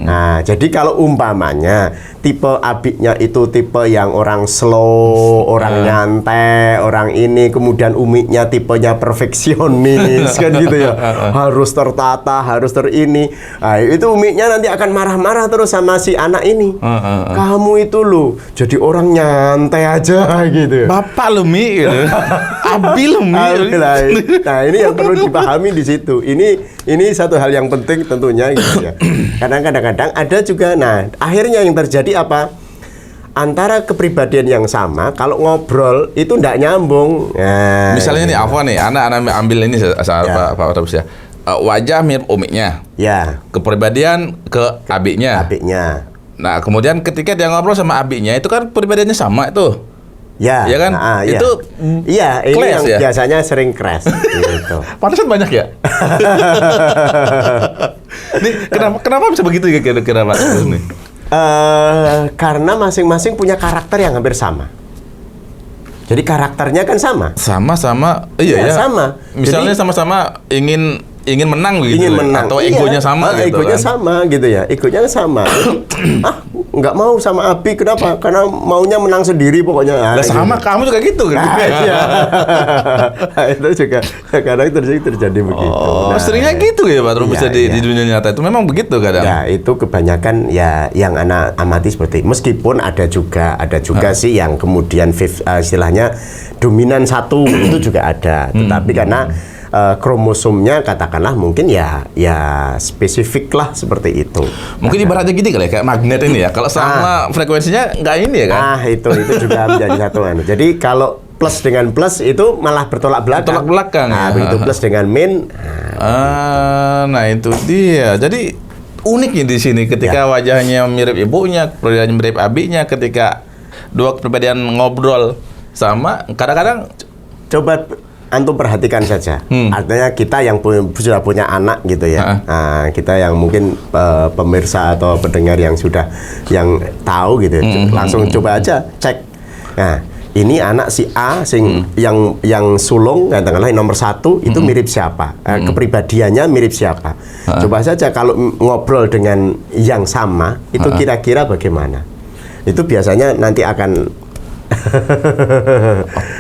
Nah, jadi kalau umpamanya tipe abiknya itu tipe yang orang slow, orang nyantai, orang ini, kemudian umiknya tipenya perfeksionis kan gitu ya. Harus tertata, harus terini. Nah, itu umiknya nanti akan marah-marah terus sama si anak ini. Kamu itu loh jadi orang nyantai aja gitu. Bapak lo Mi gitu. Abi lo Mi. Nah, ini yang perlu dipahami di situ. Ini satu hal yang penting tentunya gitu ya. Kadang-kadang ada juga, nah akhirnya yang terjadi apa? Antara kepribadian yang sama, kalau ngobrol itu ndak nyambung. Nah, misalnya nih, apa nih? Anak ambil ini Pak Otobus ya. Wajah mirip umiknya. Ya. Kepribadian ke abiknya. Nah, kemudian ketika dia ngobrol sama abiknya, itu kan kepribadiannya sama itu. Ya. Ya kan? Itu iya, ini yang biasanya sering crash gitu. Pantesan banyak ya? Nih, kenapa bisa begitu ya kira-kira Pak? Karena masing-masing punya karakter yang hampir sama. Jadi karakternya kan sama. Sama-sama, iya ya. Sama. Misalnya sama-sama ingin ingin menang begitu, ingin menang atau egonya sama gitu egonya kan? sama gitu ya, egonya sama. Nggak mau sama Abi, kenapa? Karena maunya menang sendiri pokoknya. Lah sama kamu juga gitu kan? Iya. Itu juga kadang terjadi begitu. Seringnya gitu ya Pak Trubus, iya, di dunia nyata itu memang begitu kadang. Ya itu kebanyakan ya yang anak amati seperti, meskipun ada juga sih yang kemudian istilahnya dominan satu itu juga ada, tetapi karena kromosomnya katakanlah mungkin ya spesifik lah seperti itu. Mungkin ibaratnya gini kali ya, kayak magnet ini ya. Kalau sama frekuensinya nggak ini ya kan? Itu juga menjadi satu. Jadi kalau plus dengan plus itu malah bertolak belakang. Bertolak belakang. Begitu plus dengan min. Nah itu dia. Jadi uniknya di sini ketika wajahnya mirip ibunya, kepribadiannya mirip abinya, ketika dua kepribadian ngobrol sama, kadang-kadang coba antum perhatikan saja. Artinya kita yang sudah punya anak gitu ya. Nah, kita yang mungkin pemirsa atau pendengar yang tahu gitu, langsung coba aja cek. Nah, ini anak si A yang sulung katakanlah nomor 1 itu mirip siapa? Kepribadiannya mirip siapa? Coba saja kalau ngobrol dengan yang sama itu kira-kira bagaimana? Itu biasanya nanti akan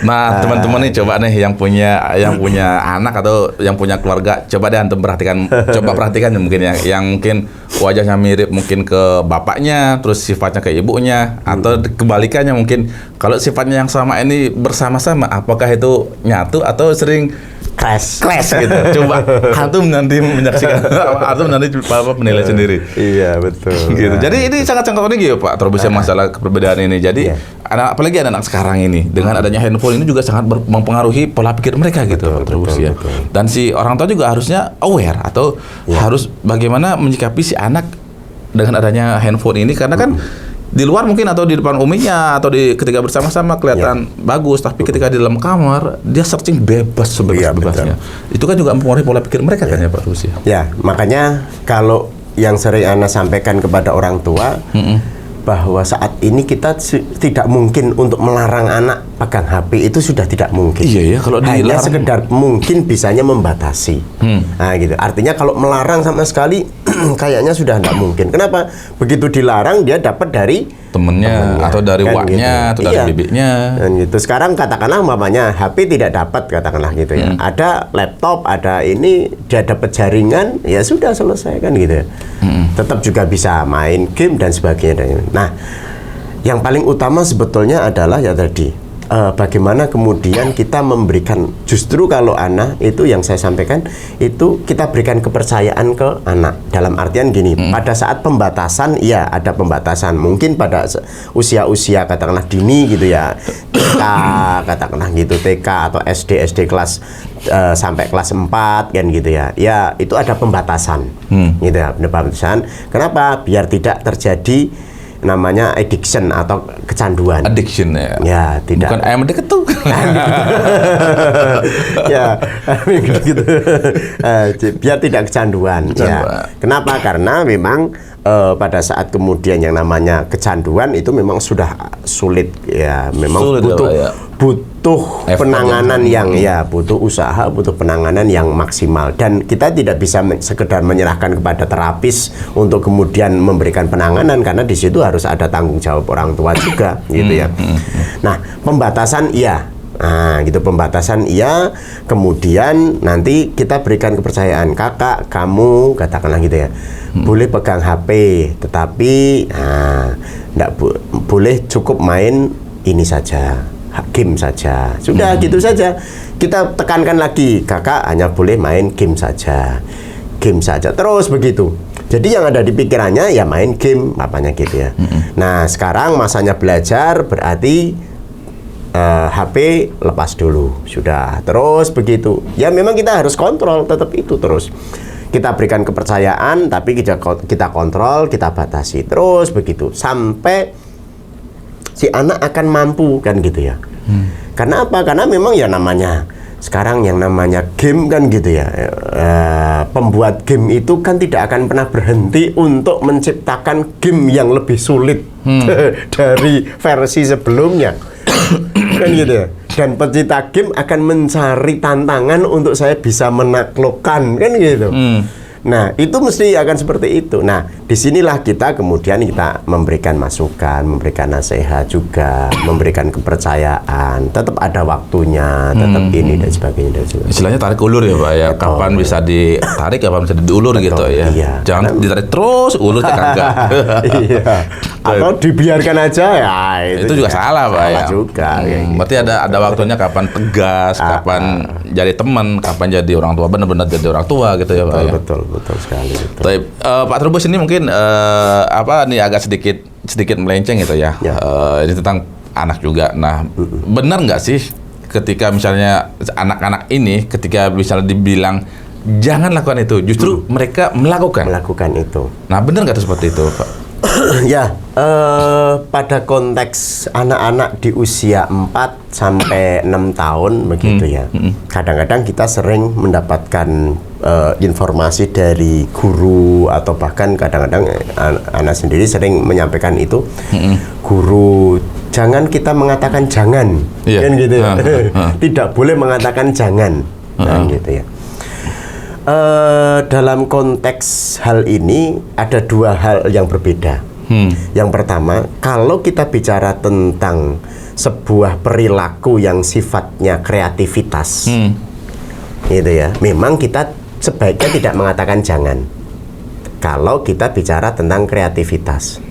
Nah, teman-teman nih coba nih yang punya anak atau yang punya keluarga, coba deh antum perhatikan, mungkin yang mungkin wajahnya mirip mungkin ke bapaknya, terus sifatnya ke ibunya, atau kebalikannya mungkin kalau sifatnya yang sama ini bersama-sama, apakah itu nyatu atau sering clash gitu. Coba antum nanti menyaksikan, antum nanti menilai sendiri. Iya, betul. Gitu. Jadi ini sangat-sangat unik ya Pak Trubus masalah perbedaan ini. Jadi apalagi anak-anak sekarang ini dengan adanya handphone ini juga sangat mempengaruhi pola pikir mereka gitu Pak Trubus ya. Dan si orang tua juga harusnya aware atau harus bagaimana menyikapi si anak dengan adanya handphone ini, karena kan di luar mungkin atau di depan uminya atau ketika bersama-sama kelihatan bagus, tapi ketika di dalam kamar dia searching bebas sebebas-bebasnya. Itu kan juga mempengaruhi pola pikir mereka kan ya Pak Trubus ya. Ya, makanya kalau yang sering Ana sampaikan kepada orang tua bahwa saat ini kita tidak mungkin untuk melarang anak pegang HP, itu sudah tidak mungkin. Iya ya, kalau hanya sekedar mungkin bisanya membatasi. Nah gitu. Artinya kalau melarang sama sekali kayaknya sudah tidak mungkin. Kenapa? Begitu dilarang dia dapat dari temennya atau dari kan waknya gitu. atau dari bibiknya. Dan gitu. Sekarang katakanlah umpamanya HP tidak dapat katakanlah gitu ya. Ada laptop, ada ini dia dapat jaringan, ya sudah selesai kan gitu ya. Tetap juga bisa main game dan sebagainya. Nah, yang paling utama sebetulnya adalah ya tadi bagaimana kemudian kita memberikan, justru kalau anak itu yang saya sampaikan itu kita berikan kepercayaan ke anak dalam artian gini, pada saat pembatasan ya ada pembatasan, mungkin pada usia-usia katakanlah dini gitu ya, TK katakanlah gitu, TK atau SD kelas sampai kelas 4 kan gitu ya, ya itu ada pembatasan gitu ya, ada pembatasan. Kenapa? Biar tidak terjadi namanya addiction atau kecanduan. Addiction ya. Ya, tidak. Bukan ayam diketuk. Ya, gitu. Biar tidak kecanduan. Ya. Kenapa? Karena memang pada saat kemudian yang namanya kecanduan itu memang sudah sulit ya, memang butuh penanganan yang butuh usaha, butuh penanganan yang maksimal, dan kita tidak bisa sekedar menyerahkan kepada terapis untuk kemudian memberikan penanganan, karena di situ harus ada tanggung jawab orang tua juga gitu ya. Nah, pembatasan gitu, pembatasan kemudian nanti kita berikan kepercayaan, kakak kamu katakanlah gitu ya, boleh pegang HP, tetapi nggak boleh cukup main ini saja, game saja, sudah gitu saja. Kita tekankan lagi, kakak hanya boleh main game saja terus begitu. Jadi yang ada di pikirannya ya main game, apanya gitu ya. Nah sekarang masanya belajar, berarti HP lepas dulu, sudah terus begitu. Ya memang kita harus kontrol tetap itu terus. Kita berikan kepercayaan, tapi kita kontrol, kita batasi terus begitu sampai si anak akan mampu kan gitu ya. Karena apa? Karena memang ya namanya sekarang yang namanya game kan gitu ya. Pembuat game itu kan tidak akan pernah berhenti untuk menciptakan game yang lebih sulit dari versi sebelumnya. Kan gitu ya. dan pecinta game akan mencari tantangan untuk saya bisa menaklukkan, kan gitu. Nah, itu mesti akan seperti itu. Nah, disinilah kita kemudian kita memberikan masukan, memberikan nasihat juga, memberikan kepercayaan. Tetap ada waktunya, tetap ini dan sebagainya dan sebagainya. Istilahnya tarik ulur ya Pak ya. Betul. Kapan bisa ditarik, kapan bisa diulur gitu ya. Iya. Jangan ditarik terus, ulurnya kagak. Iya. Atau dibiarkan aja ya. Itu juga salah Pak ya. Juga. Berarti ada waktunya kapan tegas, kapan jadi teman, kapan jadi orang tua, benar-benar jadi orang tua gitu ya Pak ya. Betul sekali. Betul. Tapi, Pak Trubus ini mungkin apa nih agak sedikit melenceng gitu ya. Ya. Ini tentang anak juga. Nah, benar nggak sih ketika misalnya anak-anak ini ketika misalnya dibilang jangan lakukan itu, justru mereka melakukan itu. Nah, benar nggak tuh seperti itu, Pak? Ya, pada konteks anak-anak di usia 4 sampai 6 tahun begitu ya. Kadang-kadang kita sering mendapatkan informasi dari guru atau bahkan kadang-kadang anak sendiri sering menyampaikan itu. Guru, jangan kita mengatakan jangan. Kan gitu ya. Tidak boleh mengatakan jangan. Kan gitu ya. Dalam konteks hal ini ada dua hal yang berbeda. Yang pertama, kalau kita bicara tentang sebuah perilaku yang sifatnya kreativitas, gitu ya, memang kita sebaiknya tidak mengatakan jangan. Kalau kita bicara tentang kreativitas,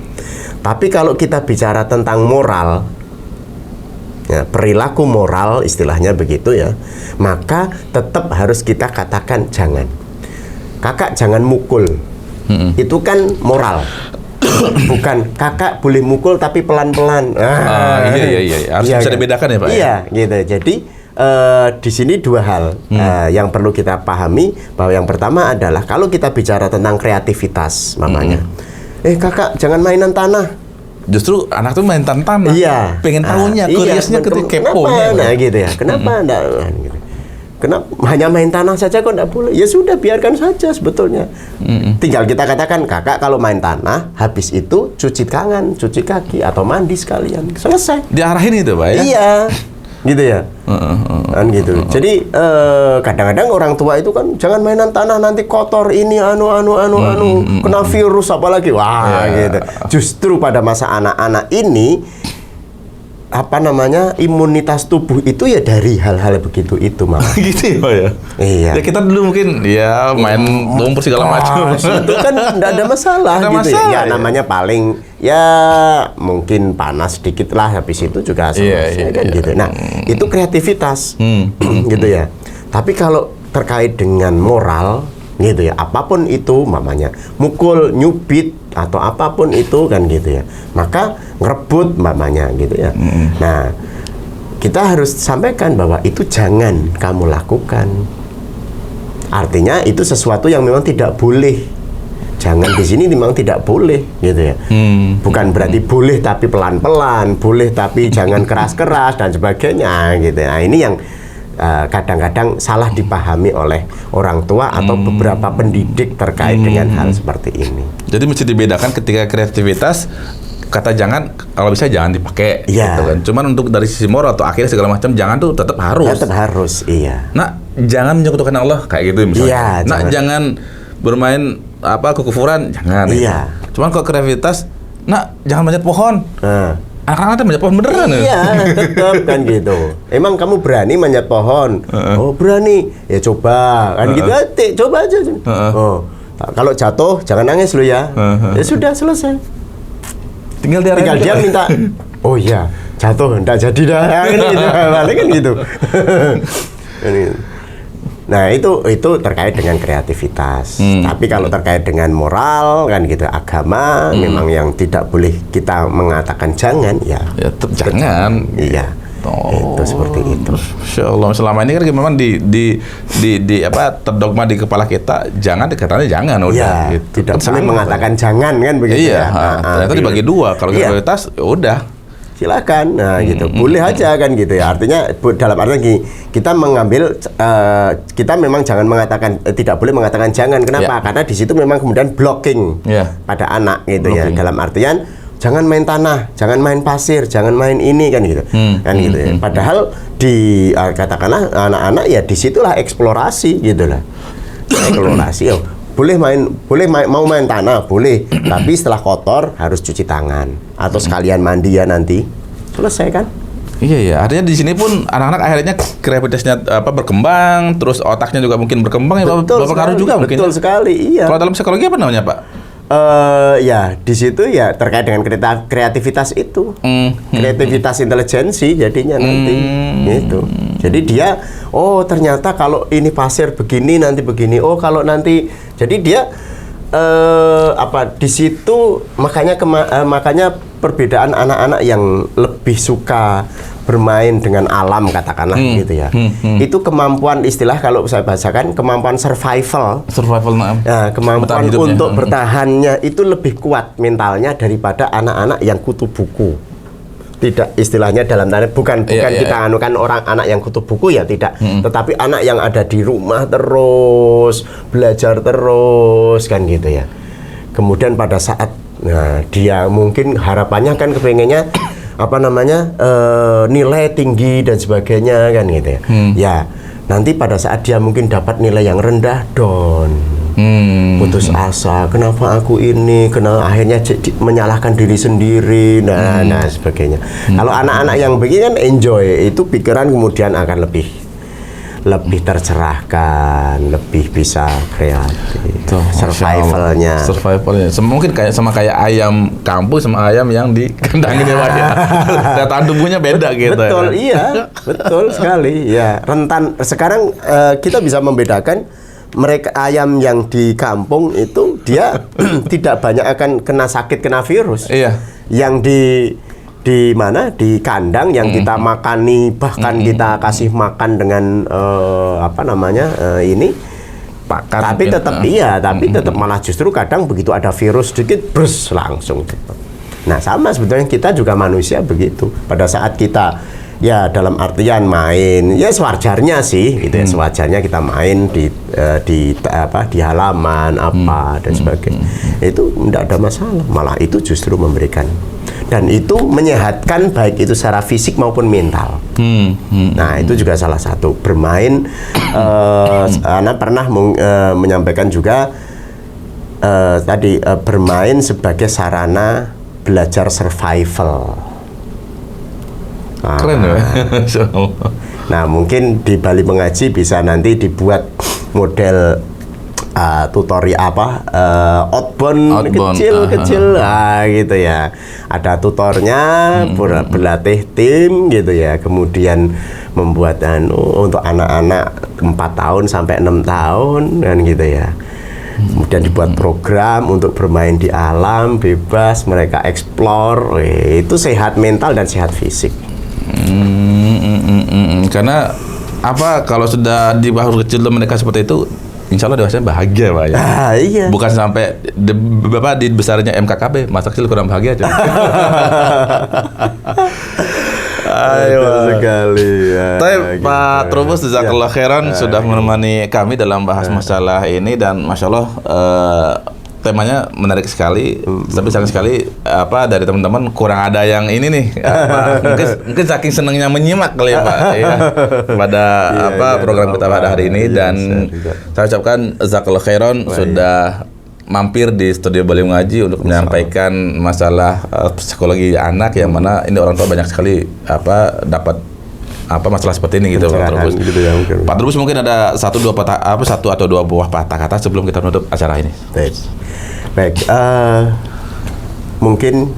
tapi kalau kita bicara tentang moral, ya, perilaku moral istilahnya begitu ya, maka tetap harus kita katakan jangan. Kakak jangan mukul. Itu kan moral. Bukan kakak boleh mukul tapi pelan-pelan. Iya. Harus bisa dibedakan ya Pak. Iya, gitu. Jadi di sini dua hal yang perlu kita pahami, bahwa yang pertama adalah kalau kita bicara tentang kreativitas, mamanya, kakak jangan mainan tanah. Justru anak tuh main tanah. Iya. Pengen tahunya, kuriusnya, keponya. Nah, gitu ya. Kenapa enggak? Gitu. Kenapa hanya main tanah saja kok enggak boleh? Ya sudah, biarkan saja sebetulnya. Tinggal kita katakan, kakak kalau main tanah, habis itu cuci tangan, cuci kaki, atau mandi sekalian. Selesai. Diarahin itu Pak ya? Iya. Gitu ya. Kan gitu. Jadi kadang-kadang orang tua itu kan jangan mainan tanah, nanti kotor ini kena virus apalagi. Wah, gitu. Justru pada masa anak-anak ini imunitas tubuh itu ya dari hal-hal begitu itu malah. Gitu ya Pak ya? Iya. Ya kita dulu mungkin ya main lumpur segala macam. Itu kan enggak ada masalah gitu ya. Ya namanya paling ya mungkin panas sedikit lah, habis itu juga selesai kan gitu. Nah, itu kreativitas. Gitu ya. Tapi kalau terkait dengan moral gitu ya, apapun itu mamanya, mukul, nyubit atau apapun itu kan gitu ya, maka ngerebut mamanya gitu ya. Nah, kita harus sampaikan bahwa itu jangan kamu lakukan. Artinya itu sesuatu yang memang tidak boleh. Jangan di sini memang tidak boleh gitu ya. Bukan berarti boleh tapi pelan-pelan, boleh tapi jangan keras-keras dan sebagainya gitu. Nah, ini yang kadang-kadang salah dipahami oleh orang tua atau beberapa pendidik terkait dengan hal seperti ini. Jadi mesti dibedakan ketika kreativitas, kata jangan kalau bisa jangan dipakai gitu kan. Cuman untuk dari sisi moral atau akhirnya segala macam jangan tuh tetap harus. Tetap harus, iya. Nah, jangan menyekutukan Allah kayak gitu misalnya. Iya, nah, jangan bermain kekufuran, jangan. Iya. Gitu. Cuman kalau kreativitas, jangan manjat pohon. Anak-anak tuh manjat pohon beneran ya? Iya, tetap kan gitu. Emang kamu berani manjat pohon? Oh, berani. Ya coba, kan gitu. Coba aja. Oh, kalau jatuh jangan nangis lu ya. Ya sudah, selesai. Tinggal dia minta. Oh iya, jatuh enggak jadi dah. Kan gitu. Balik kan gitu. Nah, itu terkait dengan kreativitas. Tapi kalau terkait dengan moral kan gitu, agama memang yang tidak boleh kita mengatakan jangan ya tetap jangan. Iya. Itu seperti itu. Masya Allah, selama ini kan memang terdogma di kepala kita, jangan dikatakannya jangan udah. Ya, gitu. tidak boleh mengatakan jangan kan begitu. Iya. Ternyata dibagi dua. Kalau kreativitas udah. Silakan, gitu, boleh aja kan gitu ya. Artinya dalam artian gini, kita mengambil, kita memang jangan mengatakan, tidak boleh mengatakan jangan. Kenapa? Karena di situ memang kemudian blocking pada anak gitu ya. Dalam artian jangan main tanah, jangan main pasir, jangan main ini kan gitu. Kan gitu ya. Padahal di katakanlah anak-anak ya disitulah eksplorasi gitu lah. Eksplorasi ya. Mau main tanah, boleh. Tapi setelah kotor harus cuci tangan atau sekalian mandi ya nanti. Selesai kan? Iya, artinya di sini pun anak-anak akhirnya kreativitasnya berkembang, terus otaknya juga mungkin berkembang ya, berpengaruh juga mungkin. Betul sekali, iya. Kalau dalam psikologi apa namanya, Pak? Ya di situ ya terkait dengan kreativitas itu, kreativitas intelijensi jadinya nanti gitu. Jadi dia, oh ternyata kalau ini pasir begini nanti begini, oh kalau nanti, jadi dia di situ makanya perbedaan anak-anak yang lebih suka bermain dengan alam katakanlah gitu ya. Itu kemampuan istilah kalau saya bahasakan kemampuan survival. Nah, kemampuan untuk bertahannya itu lebih kuat mentalnya daripada anak-anak yang kutu buku. Tidak istilahnya dalam tanda bukan kita anukan orang anak yang kutu buku ya tidak, tetapi anak yang ada di rumah terus belajar terus kan gitu ya. Kemudian pada saat dia mungkin harapannya kan kepengennya nilai tinggi dan sebagainya kan gitu ya. Ya nanti pada saat dia mungkin dapat nilai yang rendah down, putus asa, kenapa aku ini, akhirnya menyalahkan diri sendiri, nah sebagainya. Kalau anak-anak yang begini kan enjoy, itu pikiran kemudian akan lebih tercerahkan, lebih bisa kreatif. Survivalnya. Mungkin sama kayak ayam kampung sama ayam yang di kandang ini, Pak ya. Daya tahan tubuhnya beda gitu. Betul, iya, betul sekali. Ya, rentan. Sekarang kita bisa membedakan mereka ayam yang di kampung itu dia tidak banyak akan kena sakit, kena virus. Iya. Yang di kandang yang kita makani, bahkan kita kasih makan dengan ini. Tapi tetap malah justru kadang begitu ada virus sedikit brus langsung. Nah sama sebetulnya kita juga manusia begitu. Pada saat kita ya dalam artian main ya sewajarnya sih gitu ya, sewajarnya kita main di halaman dan sebagainya. Itu tidak ada masalah, malah itu justru memberikan, dan itu menyehatkan baik itu secara fisik maupun mental. Nah itu juga salah satu bermain. Ana pernah menyampaikan juga tadi bermain sebagai sarana belajar survival. Keren ya. Nah mungkin di Bali Mengaji bisa nanti dibuat model tutorial outbound kecil gitu ya. Ada tutornya, berlatih tim gitu ya. Kemudian membuat untuk anak-anak 4 tahun sampai 6 tahun kan gitu ya. Kemudian dibuat program untuk bermain di alam bebas, mereka explore. Itu sehat mental dan sehat fisik. Karena kalau sudah di bawah kecil mereka seperti itu, insya Allah dewasanya bahagia, Pak ya. Iya. Bukan sampai di besarnya MKKB, masa kecil kurang bahagia aja. Ayo sekali ya. Pak Trubus, jazakallah khairan sudah menemani kami dalam bahas masalah ini, dan masya Allah temanya menarik sekali. Tapi sayang sekali dari teman-teman kurang ada yang ini nih. Mungkin saking senangnya menyimak kali ya Pak ya, pada program kita pada hari ini, dan saya ucapkan jazakallah khairan sudah mampir di studio Bali Mengaji untuk menyampaikan masalah psikologi anak, yang mana ini orang tua banyak sekali dapat masalah seperti ini gitu Pak Trubus. Gitu ya, Pak Trubus mungkin ada satu atau dua buah patah kata sebelum kita menutup acara ini. Baik. Mungkin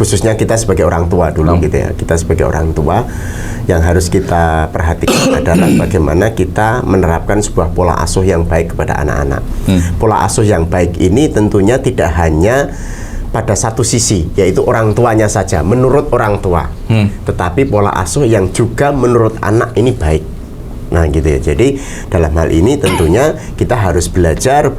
khususnya kita sebagai orang tua dulu gitu ya. Kita sebagai orang tua yang harus kita perhatikan adalah bagaimana kita menerapkan sebuah pola asuh yang baik kepada anak-anak. Pola asuh yang baik ini tentunya tidak hanya pada satu sisi, yaitu orang tuanya saja, menurut orang tua, tetapi pola asuh yang juga menurut anak ini baik. Nah gitu ya, jadi dalam hal ini tentunya kita harus belajar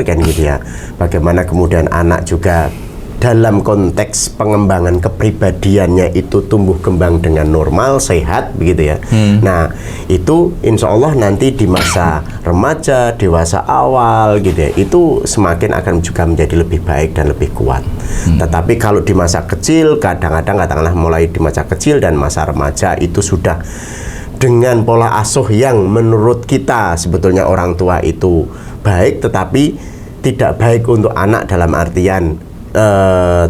kan gitu ya, bagaimana kemudian anak juga dalam konteks pengembangan kepribadiannya itu tumbuh kembang dengan normal, sehat begitu ya. Nah, itu insya Allah nanti di masa remaja, dewasa awal gitu ya, itu semakin akan juga menjadi lebih baik dan lebih kuat. Tetapi kalau di masa kecil, kadang-kadang katakanlah mulai di masa kecil dan masa remaja itu sudah dengan pola asuh yang menurut kita sebetulnya orang tua itu baik, tetapi tidak baik untuk anak dalam artian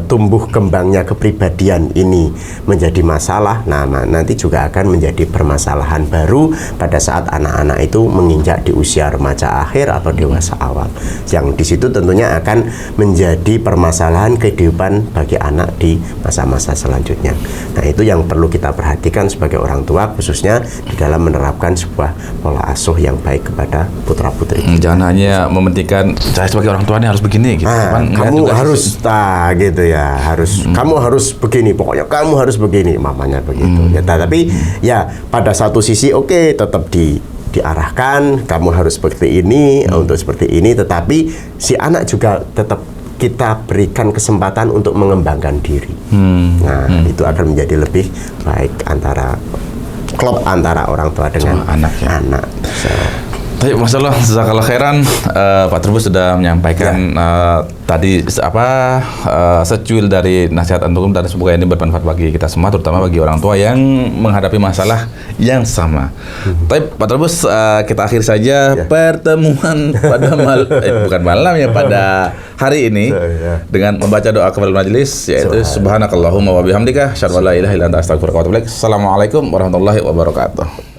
tumbuh kembangnya kepribadian ini menjadi masalah. Nah, nanti juga akan menjadi permasalahan baru pada saat anak-anak itu menginjak di usia remaja akhir atau dewasa awal. Yang di situ tentunya akan menjadi permasalahan kehidupan bagi anak di masa-masa selanjutnya. Nah, itu yang perlu kita perhatikan sebagai orang tua, khususnya di dalam menerapkan sebuah pola asuh yang baik kepada putra-putri. Jangan hanya mementingkan saya sebagai orang tua ini harus begini gitu. Kamu harus gitu ya, kamu harus begini, pokoknya kamu harus begini, mamanya begitu. Ya, tapi ya pada satu sisi oke, tetap diarahkan kamu harus seperti ini untuk seperti ini, tetapi si anak juga tetap kita berikan kesempatan untuk mengembangkan diri. Nah, itu akan menjadi lebih baik antara klop antara orang tua dengan anak. Tapi masalah jazakallah khairan, Pak Trubus sudah menyampaikan tadi secuil dari nasihat antum, dan semoga ini bermanfaat bagi kita semua, terutama bagi orang tua yang menghadapi masalah yang sama. Tapi Pak Trubus, kita akhir saja pertemuan pada bukan malam ya, pada hari ini dengan membaca doa kafaratul majelis, yaitu subhanakallahumma wa bihamdika asyhadu an la ilaha illa anta astaghfiruka wa atubu ilaik. Assalamualaikum warahmatullahi wabarakatuh.